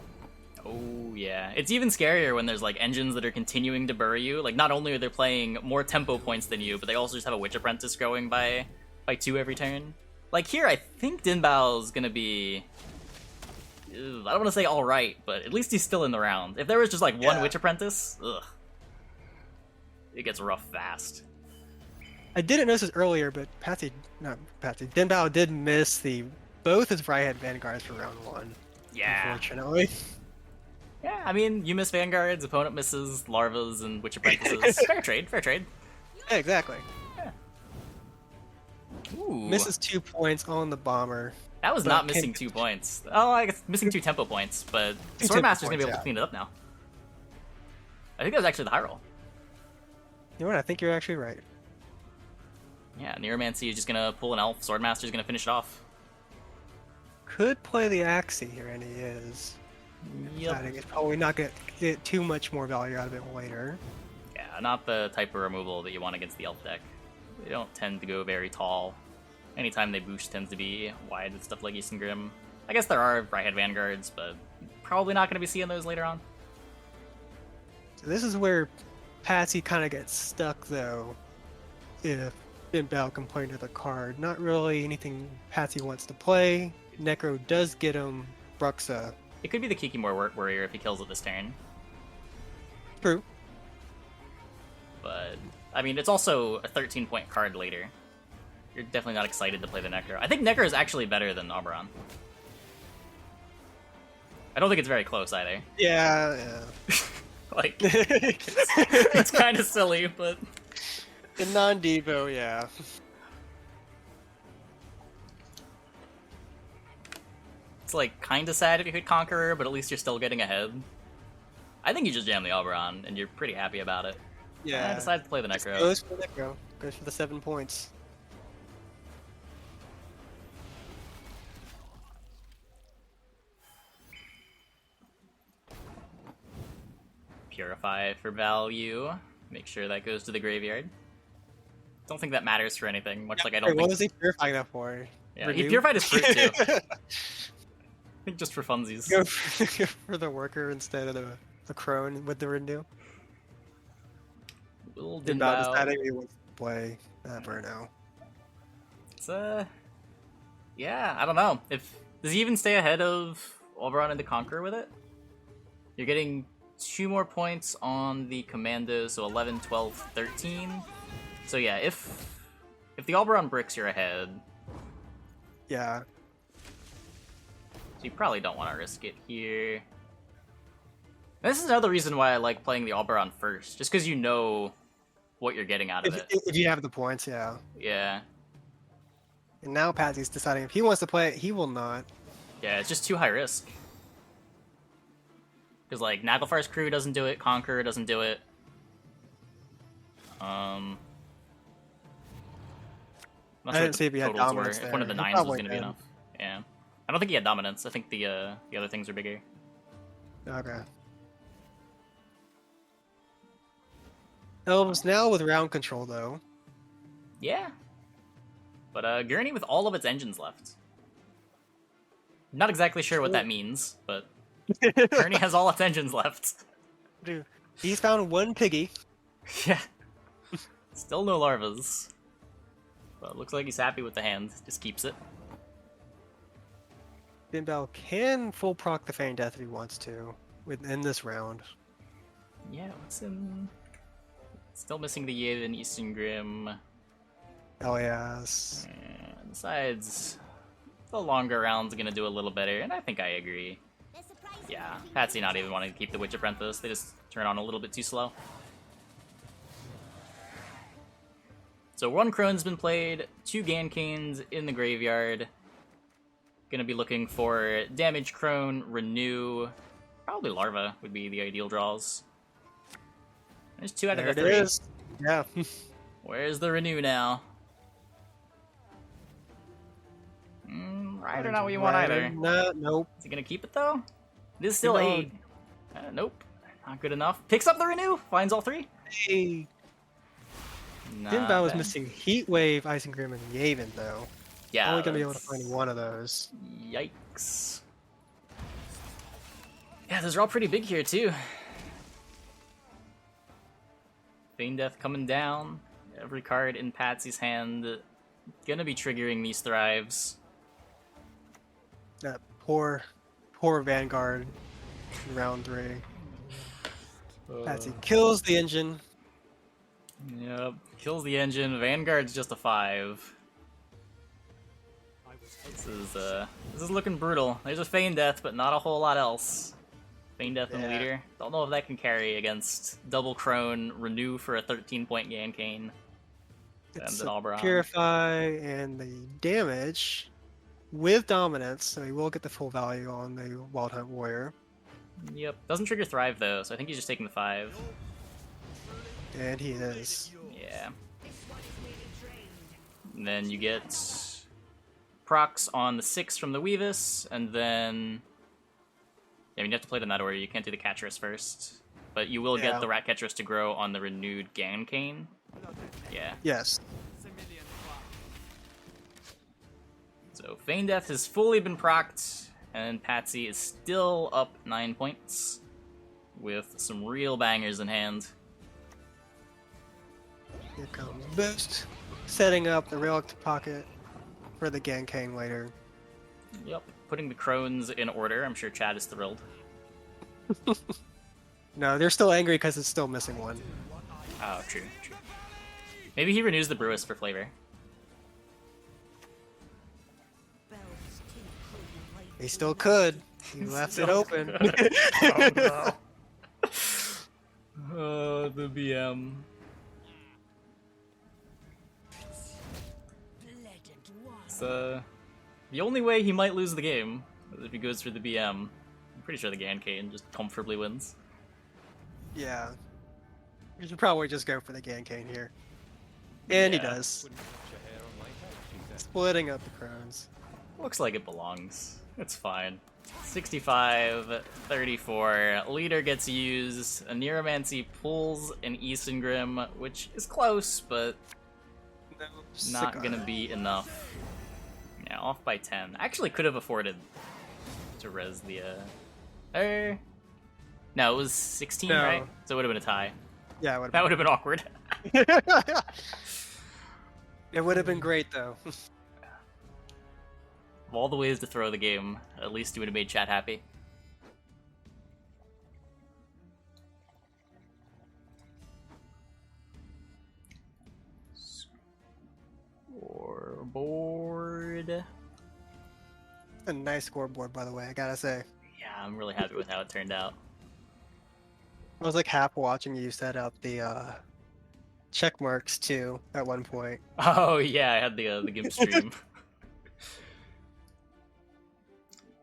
Oh yeah, it's even scarier when there's like engines that are continuing to bury you. Like not only are they playing more tempo points than you, but they also just have a Witch Apprentice growing by 2 every turn. Like here, I think Dinbao's gonna be... I don't want to say alright, but at least he's still in the round. If there was just like one Witch Apprentice, ugh. It gets rough fast. I didn't notice this earlier, but Dinbao did miss both his right-hand Vanguards for round 1. Yeah. Unfortunately. Yeah, I mean, you miss Vanguards, opponent misses Larvas and Witch Apprentices. Fair trade. Yeah, exactly. Yeah. Ooh. Misses 2 points on the Bomber. That was not missing 2 points. Oh, I guess missing 2 tempo points, but Swordmaster's gonna be able to clean it up now. I think that was actually the high roll. You know what? I think you're actually right. Yeah, Neuromancy is just gonna pull an elf. Swordmaster's gonna finish it off. Could play the Axie here, and he is. Yep. I think it's probably not gonna get too much more value out of it later. Yeah, not the type of removal that you want against the elf deck. They don't tend to go very tall. Anytime they boost tends to be wide with stuff like Eastern Grim. I guess there are right-head Vanguards, but probably not going to be seeing those later on. So this is where Patsy kind of gets stuck, though, if Dinbao can play another card. Not really anything Patsy wants to play. Necro does get him Bruxa. It could be the Kikimor Warrior if he kills it this turn. True. But, I mean, it's also a 13-point card later. You're definitely not excited to play the Necro. I think Necro is actually better than Oberon. I don't think it's very close either. Yeah. Like, it's kind of silly, but... In non-Devo, yeah. It's like kind of sad if you hit Conqueror, but at least you're still getting ahead. I think you just jam the Oberon, and you're pretty happy about it. Yeah. I decided to play the Necro. Goes for the Necro. Goes for the 7 points. Purify for value. Make sure that goes to the graveyard. Don't think that matters for anything, much like I don't Wait, think... what was he purifying that for? Yeah, he Renew? purified his fruit too. I think just for funsies. Go for the worker instead of the crone with the renew. Little Dinbao Dinbao. deciding he wants to play Burnow. It's yeah, I don't know. Does he even stay ahead of Oberon and the Conqueror with it? You're getting 2 more points on the Commandos, so 11, 12, 13. So yeah, if the Oberon bricks, you're ahead. Yeah. So you probably don't want to risk it here. And this is another reason why I like playing the Oberon first, just because you know what you're getting out of it. If you have the points, yeah. Yeah. And now Patsy's deciding if he wants to play it, he will not. Yeah, it's just too high risk. Because, like, Naglfar's crew doesn't do it, Conqueror doesn't do it. I'm not I sure didn't see if he had totals dominance If there. one of the He 9s was probably going to be did. enough. Yeah. I don't think he had dominance. I think the other things are bigger. Okay. Elves now with round control, though. Yeah. But Gurney with all of its engines left. Not exactly sure what that means, but Gurney has all its engines left. Dude, he's found 1 piggy. Yeah. Still no larvas. But looks like he's happy with the hand. Just keeps it. Dinbao can full proc the Feign Death if he wants to within this round. Yeah, what's in... Still missing the Yevon Eastern Grim. Oh yes. And besides, the longer round's gonna do a little better, and I think I agree. Yeah, Patsy not even wanting to keep the Witch Apprentice. They just turn on a little bit too slow. So 1 Crone's been played, 2 Gancanes in the graveyard. Gonna be looking for Damage Crone, Renew, probably Larva would be the ideal draws. There's 2 out There of it the 3. is. Yeah. Where's the Renew now? Right or not what you want either. No, nope. Is he gonna keep it though? It is still No. 8. Nope. Not good enough. Picks up the Renew, finds all 3. Hey. Not Dinbao was bad. missing Heat Wave, Icing Grim, and Yavin, though. Yeah. Only gonna be able to that's- find one of those. Yikes. Yeah, those are all pretty big here too. Feign Death coming down. Every card in Patsy's hand gonna be triggering these thrives. That poor Vanguard in round 3. Patsy kills the engine. Yep. Kills the engine. Vanguard's just a 5. This is looking brutal. There's a Feign Death, but not a whole lot else. Feign Death and Yeah. Leader. Don't know if that can carry against Double Crone, Renew for a 13-point Gancane. It's an a Oberon. Purify and the damage with dominance, so he will get the full value on the Wild Hunt Warrior. Yep. Doesn't trigger Thrive though, so I think he's just taking the 5. And he is. Yeah. And then you get procs on the 6 from the Weavis, and then... Yeah, I mean, you have to play them that order. You can't do the Catcherus first. But you will Yeah. get the Rat Catcherus to grow on the renewed Gancane. Yeah. Yes. So Feign Death has fully been procced, and Patsy is still up 9 points with some real bangers in hand. Here comes Boost, setting up the Relic Pocket for the Gankane later. Yep, putting the Crones in order. I'm sure Chad is thrilled. No, they're still angry because it's still missing one. Oh, true. Maybe he renews the Brewis for flavor. He still could. He left it open. Oh, the BM. So, the only way he might lose the game is if he goes for the BM. I'm pretty sure the Gankane just comfortably wins. Yeah. You should probably just go for the Gankane here. And he Yeah. does. Splitting up the Crones. Looks like it belongs. It's fine. 65, 34. Leader gets used. A Neuromancy pulls an Isengrim, which is close, but not gonna be enough. Yeah, off by 10. Actually could have afforded to res the, No, it was 16, No. right? So it would have been a tie. Yeah, it would That would have been awkward. It would have been great though. Of all the ways to throw the game, at least you would have made chat happy. Scoreboard. A nice scoreboard, by the way, I gotta say. Yeah, I'm really happy with how it turned out. I was like half watching you set up the check marks too at one point. Oh yeah, I had the GIMP stream.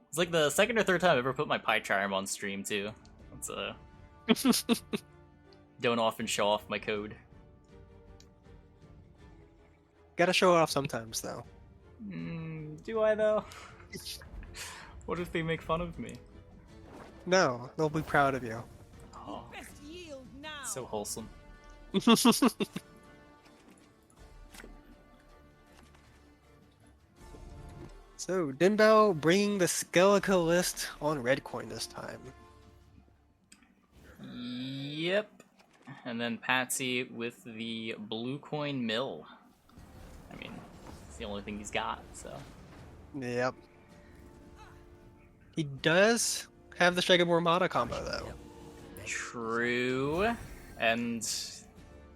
It's like the second or third time I've ever put my pie charm on stream too. That's don't often show off my code. Gotta show it off sometimes though. Do I though? What if they make fun of me? No, they'll be proud of you. Oh, so wholesome. So, Dinbao bringing the Skeleca list on red coin this time. Yep. And then Patsy with the blue coin mill. I mean, it's the only thing he's got, so. Yep. He does have the Shagabor Mata combo though. True. And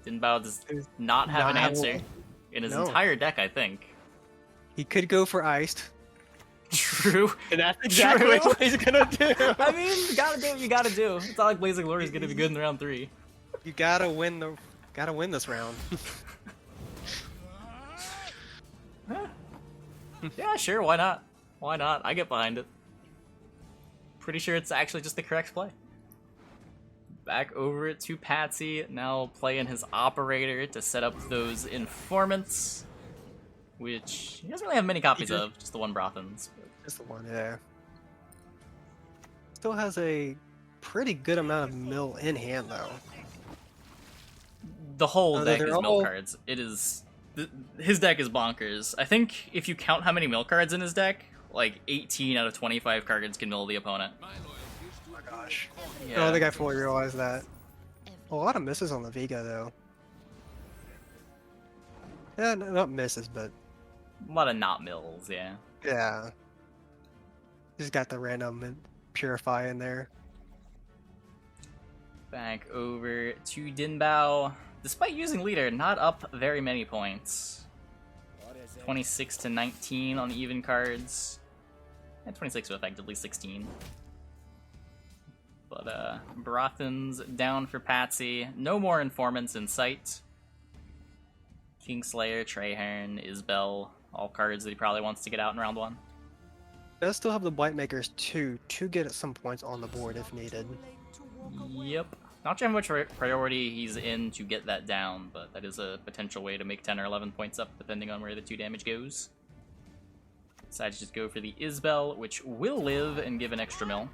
Dinbao does not have an Not answer one. in his No. entire deck, I think. He could go for iced. True. And that's exactly True. what he's gonna do. I mean, you gotta do what you gotta do. It's not like Blazing Glory is gonna be good in round 3. You gotta win this round. Yeah, sure, why not? Why not? I get behind it. Pretty sure it's actually just the correct play. Back over it to Patsy, now playing his operator to set up those informants, which he doesn't really have many copies of, just the one Brothans. Just the one, yeah. Still has a pretty good amount of mill in hand though. The whole Oh, deck they're is mill all- cards. It is... His deck is bonkers. I think if you count how many mill cards in his deck, like 18 out of 25 cards can mill the opponent. Oh my gosh. I Yeah. don't think I fully realized that. A lot of misses on the Vega though. Yeah, not misses, but A lot of not mills, yeah. yeah. Just got the random Purify in there. Back over to Dinbao. Despite using leader, not up very many points. 26 to 19 on the even cards. And 26 to effectively 16. But Brothan's down for Patsy. No more informants in sight. Kingslayer, Traherne, Isbell, all cards that he probably wants to get out in round 1. Does still have the Blight Makers too to get at some points on the board if needed. Yep. Not sure how much priority he's in to get that down, but that is a potential way to make 10 or 11 points up, depending on where the 2 damage goes. Decides to just go for the Isbell, which will live and give an extra mill.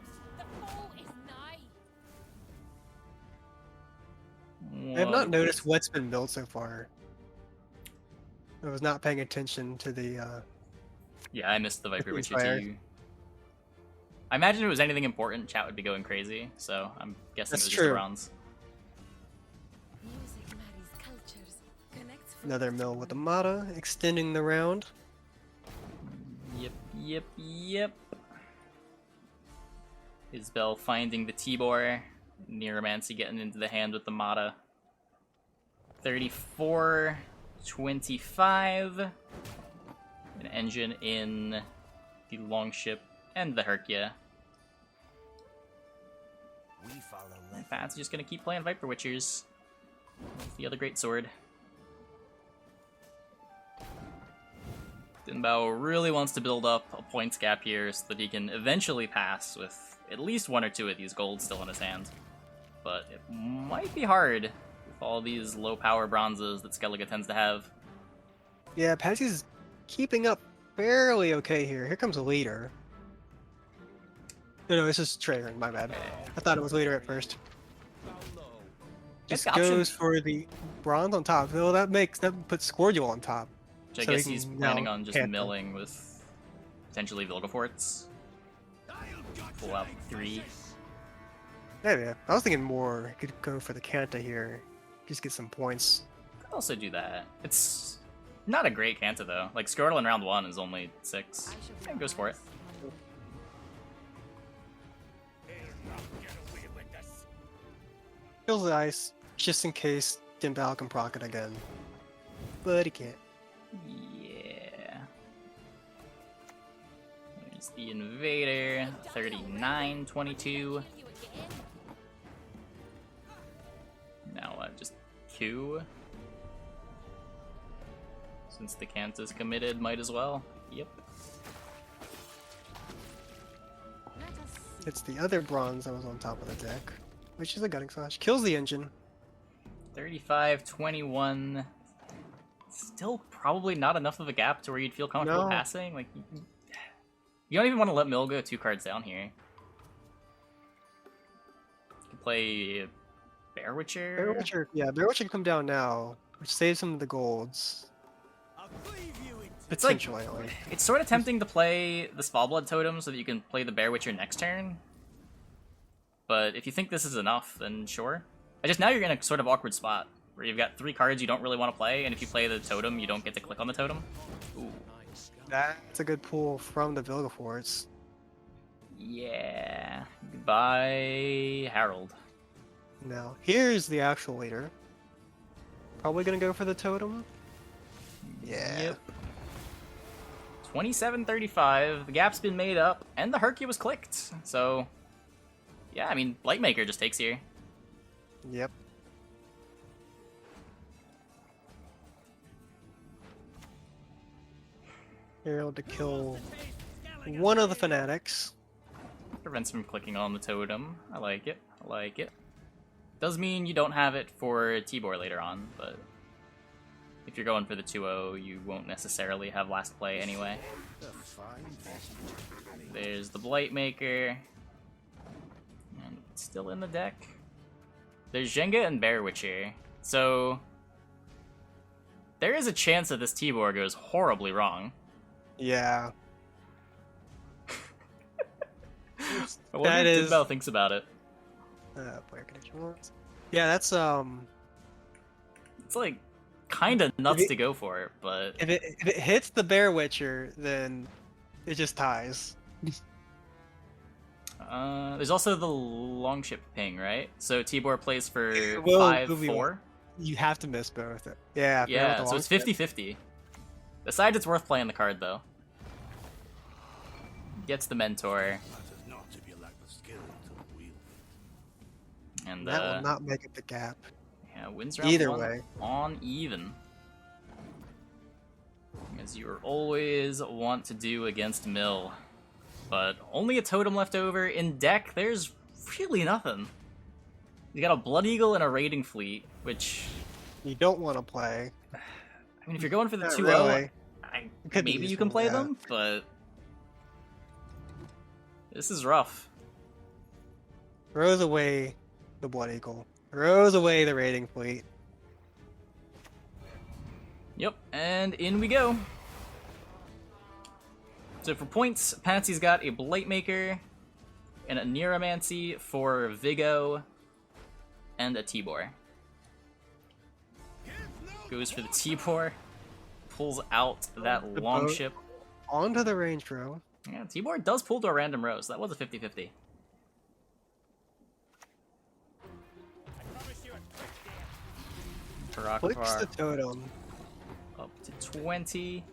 I have not noticed what's been built so far. I was not paying attention to the Yeah, I missed the Viper He's Witcher fired. too. I imagine if it was anything important, chat would be going crazy, so I'm guessing That's it was just true. a bronze. Music marries cultures, connects Another mill with the Mata, extending the round. Yep. Isbell finding the Tibor. Neuromancy getting into the hand with the Mata. 34, 25. An engine in the Longship and the Herkia. We follow left. Fats just gonna keep playing Viper Witchers. With the other great sword. Dinbao really wants to build up a points gap here so that he can eventually pass with at least one or two of these golds still in his hand. But it might be hard with all these low power bronzes that Skellige tends to have. Yeah, Patsy's keeping up fairly okay here. Here comes a leader. No, this is Trayron, my bad. I thought it was leader at first. Just That's the option. goes for the bronze on top. Well, that puts Scordial on top. Which I So he guess can he's now planning on just cancel. milling with potentially Vilgeforts. Pull out 3. Yeah. I was thinking more. He could go for the Kanta here. Just get some points. Could also do that. It's not a great Kanta though. Like Squirtle in round 1 is only 6. Yeah, goes for it. Kills the ice, just in case Dinbao can proc it again. But he can't. Yeah. There's the Invader. 39, 22. Now what? Just Q? Since the Kanta's committed, might as well. Yep. It's the other bronze that was on top of the deck, which is a Gutting Slash. Kills the engine. 35, 21. Still probably not enough of a gap to where you'd feel comfortable No. passing. Like, you don't even want to let Mill go 2 cards down here. You can play Bear Witcher. Bear Witcher, yeah, Bear Witcher can come down now, which saves some of the golds. I'll cleave you in It's like, Potentially, at least. it's sort of tempting to play the Spallblood Totem so that you can play the Bear Witcher next turn. But if you think this is enough, then sure. Now you're in a sort of awkward spot, where you've got 3 cards you don't really want to play, and if you play the Totem, you don't get to click on the Totem. Ooh. That's a good pull from the Vilgeforts. Yeah. Goodbye, Harold. Now, here's the actual leader. Probably gonna go for the totem. Yeah. Yep. 27-35. The gap's been made up, and the Herky was clicked. So, yeah, I mean, Blightmaker just takes here. Yep. You're able to kill one of the fanatics. Prevents from clicking on the totem. I like it. I like it. Does mean you don't have it for Tibor later on, but if you're going for the 2-0, you won't necessarily have last play anyway. There's the Blightmaker. And it's still in the deck. There's Jenga and Bear Witcher. So there is a chance that this Tibor goes horribly wrong. Yeah. I wonder That if is- Dinbao thinks about it. Player connection ones. Yeah, that's It's like kind of nuts it- to go for it, but if it hits the Bear Witcher, then it just ties. there's also the Longship ping, right? So Tibor plays for It will 5-4. You have to miss both. Yeah. I forgot about Yeah, the so it's long ship. 50-50. Besides, it's worth playing the card though. Gets the Mentor, Matters not if you lack the skill to wield. and That will not make it the gap. yeah, wins round Either 1 way. on even. As you always want to do against Mill. But only a totem left over. In deck, there's really nothing. You got a Blood Eagle and a Raiding Fleet, which, You don't want to play. I mean, if you're going for the Not 2-0, really. Could be maybe you can useful, play yeah. them, but this is rough. Throws away the Blood Eagle. Throws away the Raiding Fleet. Yep, and in we go. So for points, Patsy's got a Blightmaker and a Neuromancy for Vigo and a Tibor. Goes for the Tibor, pulls out that The long boat. ship. Onto the range row. Yeah, Tibor does pull to a random row, so that was a 50-50. Clicks the Tarakvar totem. up to 20.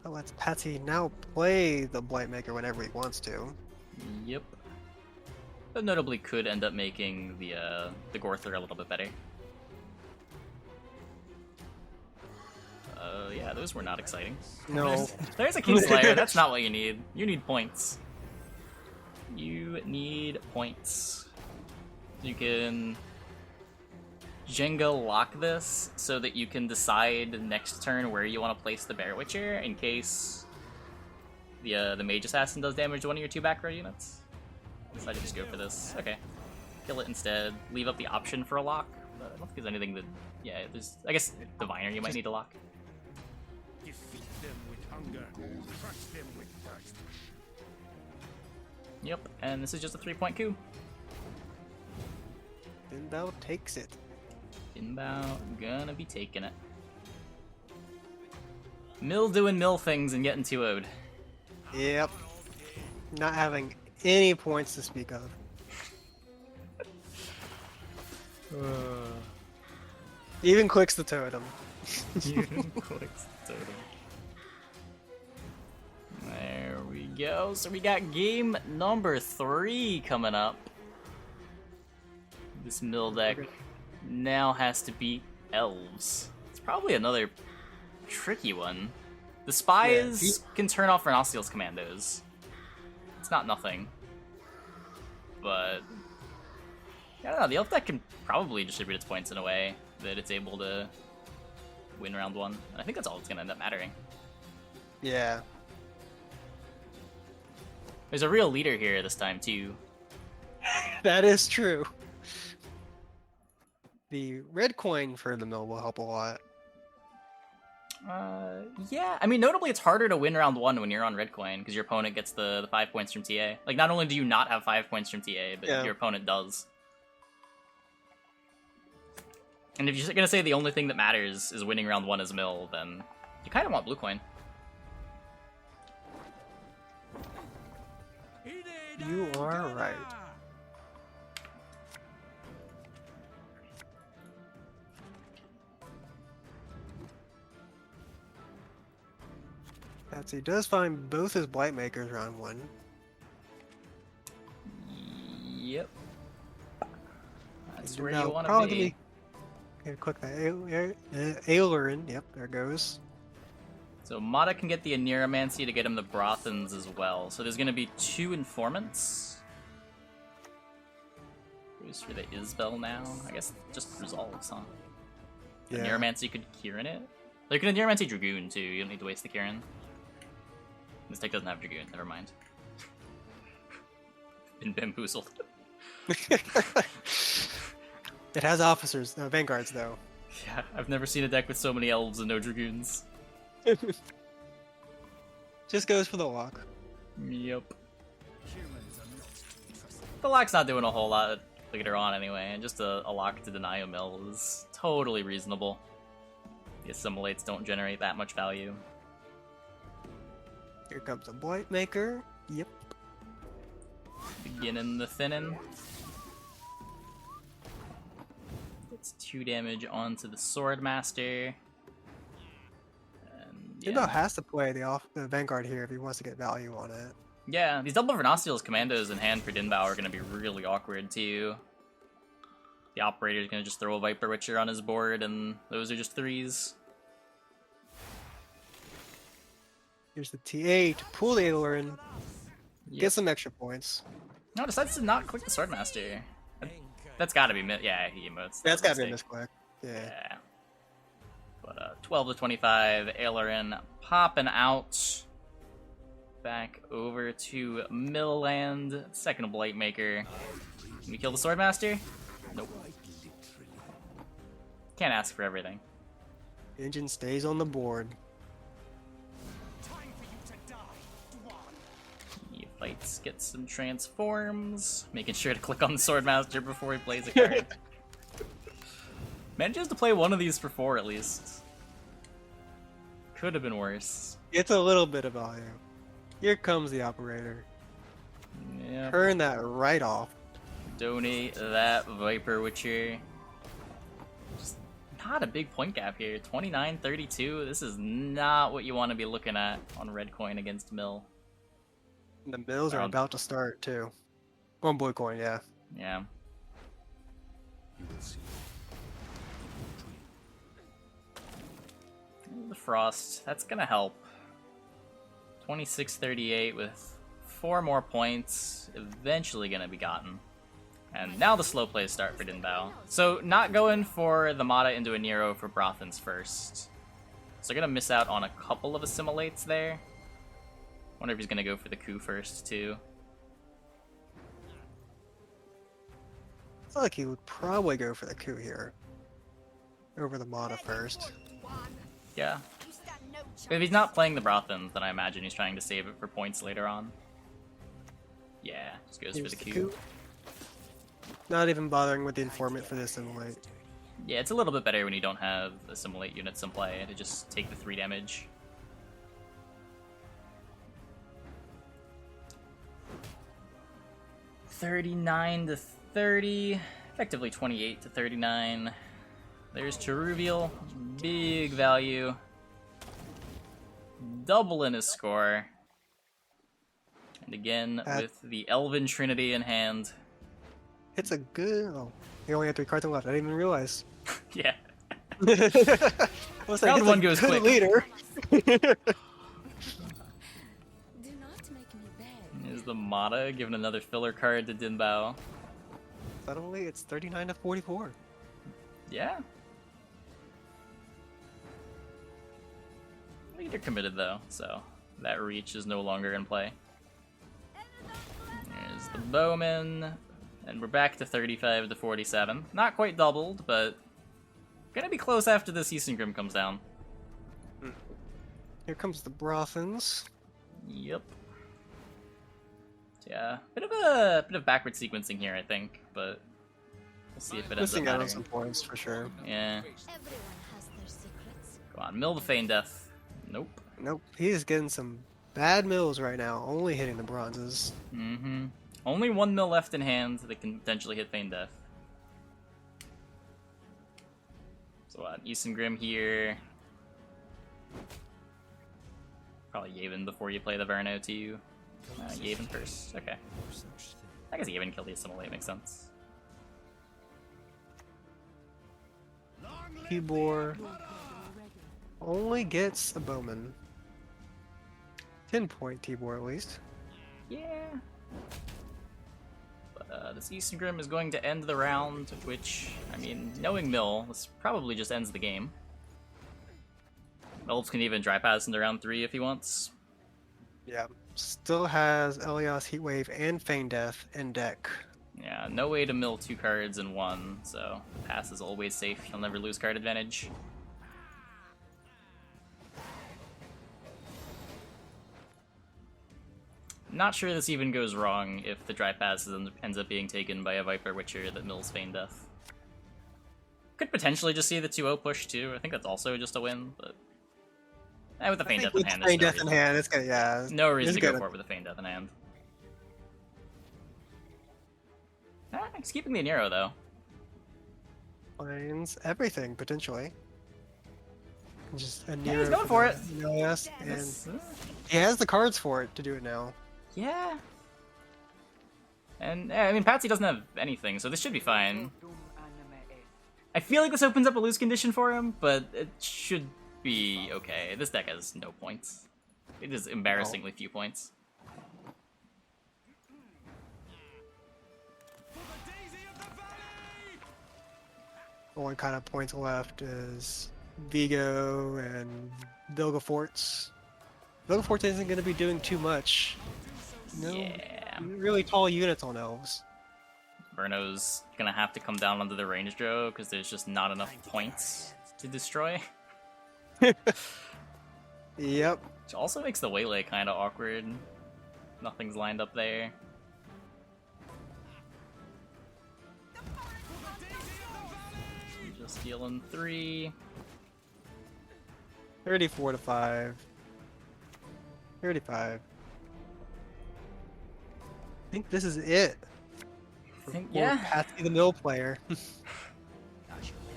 That lets Patsy now play the Blightmaker whenever he wants to. Yep. But notably could end up making the Gorther a little bit better. Yeah, those were not exciting. No. There's a Kingslayer, that's not what you need. You need points. You need points. You can Jenga lock this so that you can decide next turn where you want to place the Bear Witcher in case the Mage Assassin does damage to one of your 2 back row units. Decided to just go for this. Okay. Kill it instead. Leave up the option for a lock. But I don't think there's anything that... Yeah, there's... I guess Diviner you might need to lock. Defeat them with hunger, crush them with thirst. Yep, and this is just a 3-point coup. Dinbao takes it. Inbound, gonna be taking it. Mill doing mill things and getting 2-0'd. Yep. Not having any points to speak of. Even clicks the totem. There we go. So we got game number 3 coming up. This mill deck now has to beat elves. It's probably another tricky one. The spies can turn off Renostiel's commandos. It's not nothing. But I don't know, the elf deck can probably distribute its points in a way that it's able to win round 1. And I think that's all that's gonna end up mattering. Yeah. There's a real leader here this time too. That is true. The red coin for the mill will help a lot. Yeah, I mean, notably it's harder to win round 1 when you're on red coin, because your opponent gets the 5 points from TA. Like, not only do you not have 5 points from TA, but your opponent does. And if you're gonna say the only thing that matters is winning round 1 as mill, then you kind of want blue coin. You are right. Patsy does find both his Blightmakers round 1. Yep. That's where Now, you want to probably be. Gonna click the Ailerin. Yep, there goes. So Mata can get the Aniromancy to get him the Brothans as well. So there's going to be 2 Informants. Goes for the Isbel now. I guess just resolves, huh? The Yeah. Neuromancy could Kieran it. They could Neuromancy Dragoon too, you don't need to waste the Kieran. This deck doesn't have Dragoon, never mind. Been bamboozled. It has officers, vanguards though. Yeah, I've never seen a deck with so many elves and no Dragoons. Just goes for the lock. Yep. The lock's not doing a whole lot later on anyway, and just a lock to deny a mill is totally reasonable. The assimilates don't generate that much value. Here comes a Blightmaker. Yep. Beginning the thinning. Gets 2 damage onto the Swordmaster. And Dinbao has to play the Vanguard here if he wants to get value on it. yeah, these double Renostiel's commandos in hand for Dinbao are going to be really awkward too. The operator's going to just throw a Viper Witcher on his board, and those are just 3s. Here's the TA to pull the Ailerin. Yep. Get some extra points. No, decides to not click the Swordmaster. That's got to be yeah, he emotes. That's gotta be a mistake. misclick. Yeah. Yeah. But 12 to 25, Ailerin popping out. Back over to Millland. Second Blightmaker. Can we kill the Swordmaster? Nope. Can't ask for everything. Engine stays on the board. Time for you to die. Fights, get some transforms, making sure to click on the Swordmaster before he plays a card. Manages to play one of these for 4 at least. Could have been worse. It's a little bit of value. Here comes the operator. Yeah. Turn that right off. Donate that Viper Witcher. Just not a big point gap here. 29-32. This is not what you want to be looking at on red coin against Mill. The mills are about to start too. One blue coin, yeah. Yeah. You will see. The Frost, that's gonna help. 26-38 with 4 more points, eventually gonna be gotten. And now the slow plays start for Din Bao. So not going for the Mata into a Nero for Brothans first. So they're gonna miss out on a couple of assimilates there. Wonder if he's gonna go for the coup first too. I feel like he would probably go for the coup here. Over the Mata first. Yeah. If he's not playing the Brothans, then I imagine he's trying to save it for points later on. Yeah, just goes Here's for the coup. Not even bothering with the informant for this assimilate. Yeah, it's a little bit better when you don't have assimilate units in play to just take the 3 damage. $39-30, effectively 28-39. There's Cheruvial, big value. Double in his score. And again, with the Elven Trinity in hand. It's a good... Oh, he only had 3 cards left. I didn't even realize. Yeah. I was like, Round 1 goes good quick. leader. Do not make me beg. Here's the Mata, giving another filler card to Din Bao. Suddenly, it's 39-44. Yeah. Leader committed though, so that reach is no longer in play. There's the Bowman, and we're back to 35-47. Not quite doubled, but gonna be close after this Grim comes down. Here comes the Brothans. Yep. Yeah, bit of backward sequencing here, I think, but we'll see if it ends up Missing out on some mattering. points for sure. Yeah. Everyone has their secrets. Come on, mill the Feign Death. Nope. Nope, he's getting some bad mills right now, only hitting the bronzes. Mm-hmm. Only 1 mill left in hand that can potentially hit Feign Death. So what, Grim here. Probably Yavin before you play the Verno too. Yavin first, okay. I guess Yavin killed the Assimilate, makes sense. Tibor only gets a Bowman. 10-point Tibor at least. Yeah. But this Grim is going to end the round, which, I mean, knowing Mill, this probably just ends the game. Elves can even dry pass into round 3 if he wants. Yeah. Still has Elias Heatwave and Feign Death in deck. Yeah, no way to mill 2 cards in 1, so pass is always safe. You'll never lose card advantage. Not sure this even goes wrong if the dry pass ends up being taken by a Viper Witcher that mills Feign Death. Could potentially just see the 2-0 push too. I think that's also just a win, but with the Feign Death in hand, Feign there's Death in hand, it's gonna, yeah. no reason to it's go gonna- for it with the Feign Death in hand. He's keeping the Nero though. Finds everything potentially. Just a Yeah, Nero he's going for it. Elias, and Yes. he has the cards for it to do it now. Yeah. And I mean, Patsy doesn't have anything, so this should be fine. I feel like this opens up a lose condition for him, but it should be okay. This deck has no points. It is embarrassingly few points. Only kind of points left is Vigo and Vilgefortz. Vilgefortz isn't going to be doing too much. No Yeah. really tall units on elves. Verno's gonna have to come down onto the range draw because there's just not enough points to destroy. Yep. Which also makes the Waylay kind of awkward. Nothing's lined up there. Just dealing 3. 34 to 5. 35. I think this is it. Yeah. Patsy the mill player.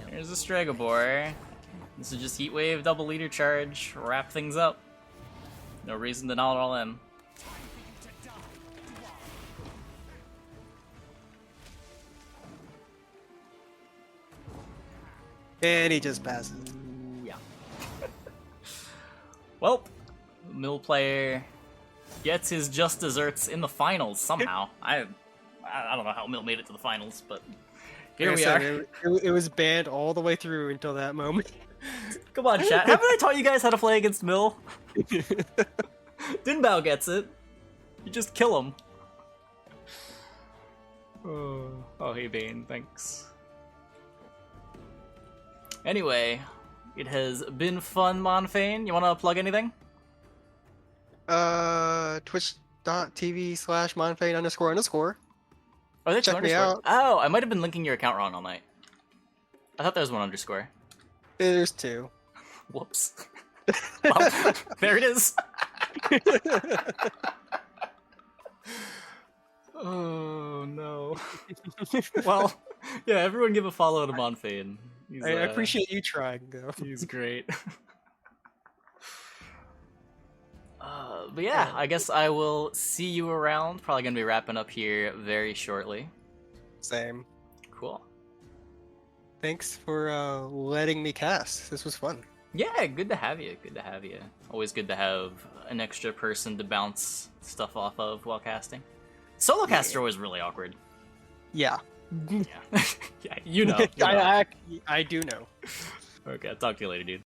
There's a Stregobor. This is just Heatwave, double leader charge, wrap things up. No reason to not all in. And he just passes. Yeah. Well, mill player gets his just desserts in the finals somehow. I don't know how Mill made it to the finals, but here Like we I are. said, it was banned all the way through until that moment. Come on, chat. Haven't I taught you guys how to play against Mill? Dinbao gets it. You just kill him. Oh, hey Bane, thanks. Anyway, it has been fun, Monfane. You want to plug anything? Twitch.tv/monfane__. Oh, that's Check an me underscore. out. Oh, I might have been linking your account wrong all night. I thought there was one underscore. There's 2. Whoops. Well, there it is. Oh no. Well, yeah, everyone give a follow to Monfane. I appreciate you trying, though. He's great. But yeah, I guess I will see you around. Probably gonna be wrapping up here very shortly. Same. Cool. Thanks for letting me cast. This was fun. Yeah, good to have you. Good to have you. Always good to have an extra person to bounce stuff off of while casting. Solo casts are always really awkward. Yeah. Yeah, yeah, you know. You know. I do know. Okay, I'll talk to you later, dude.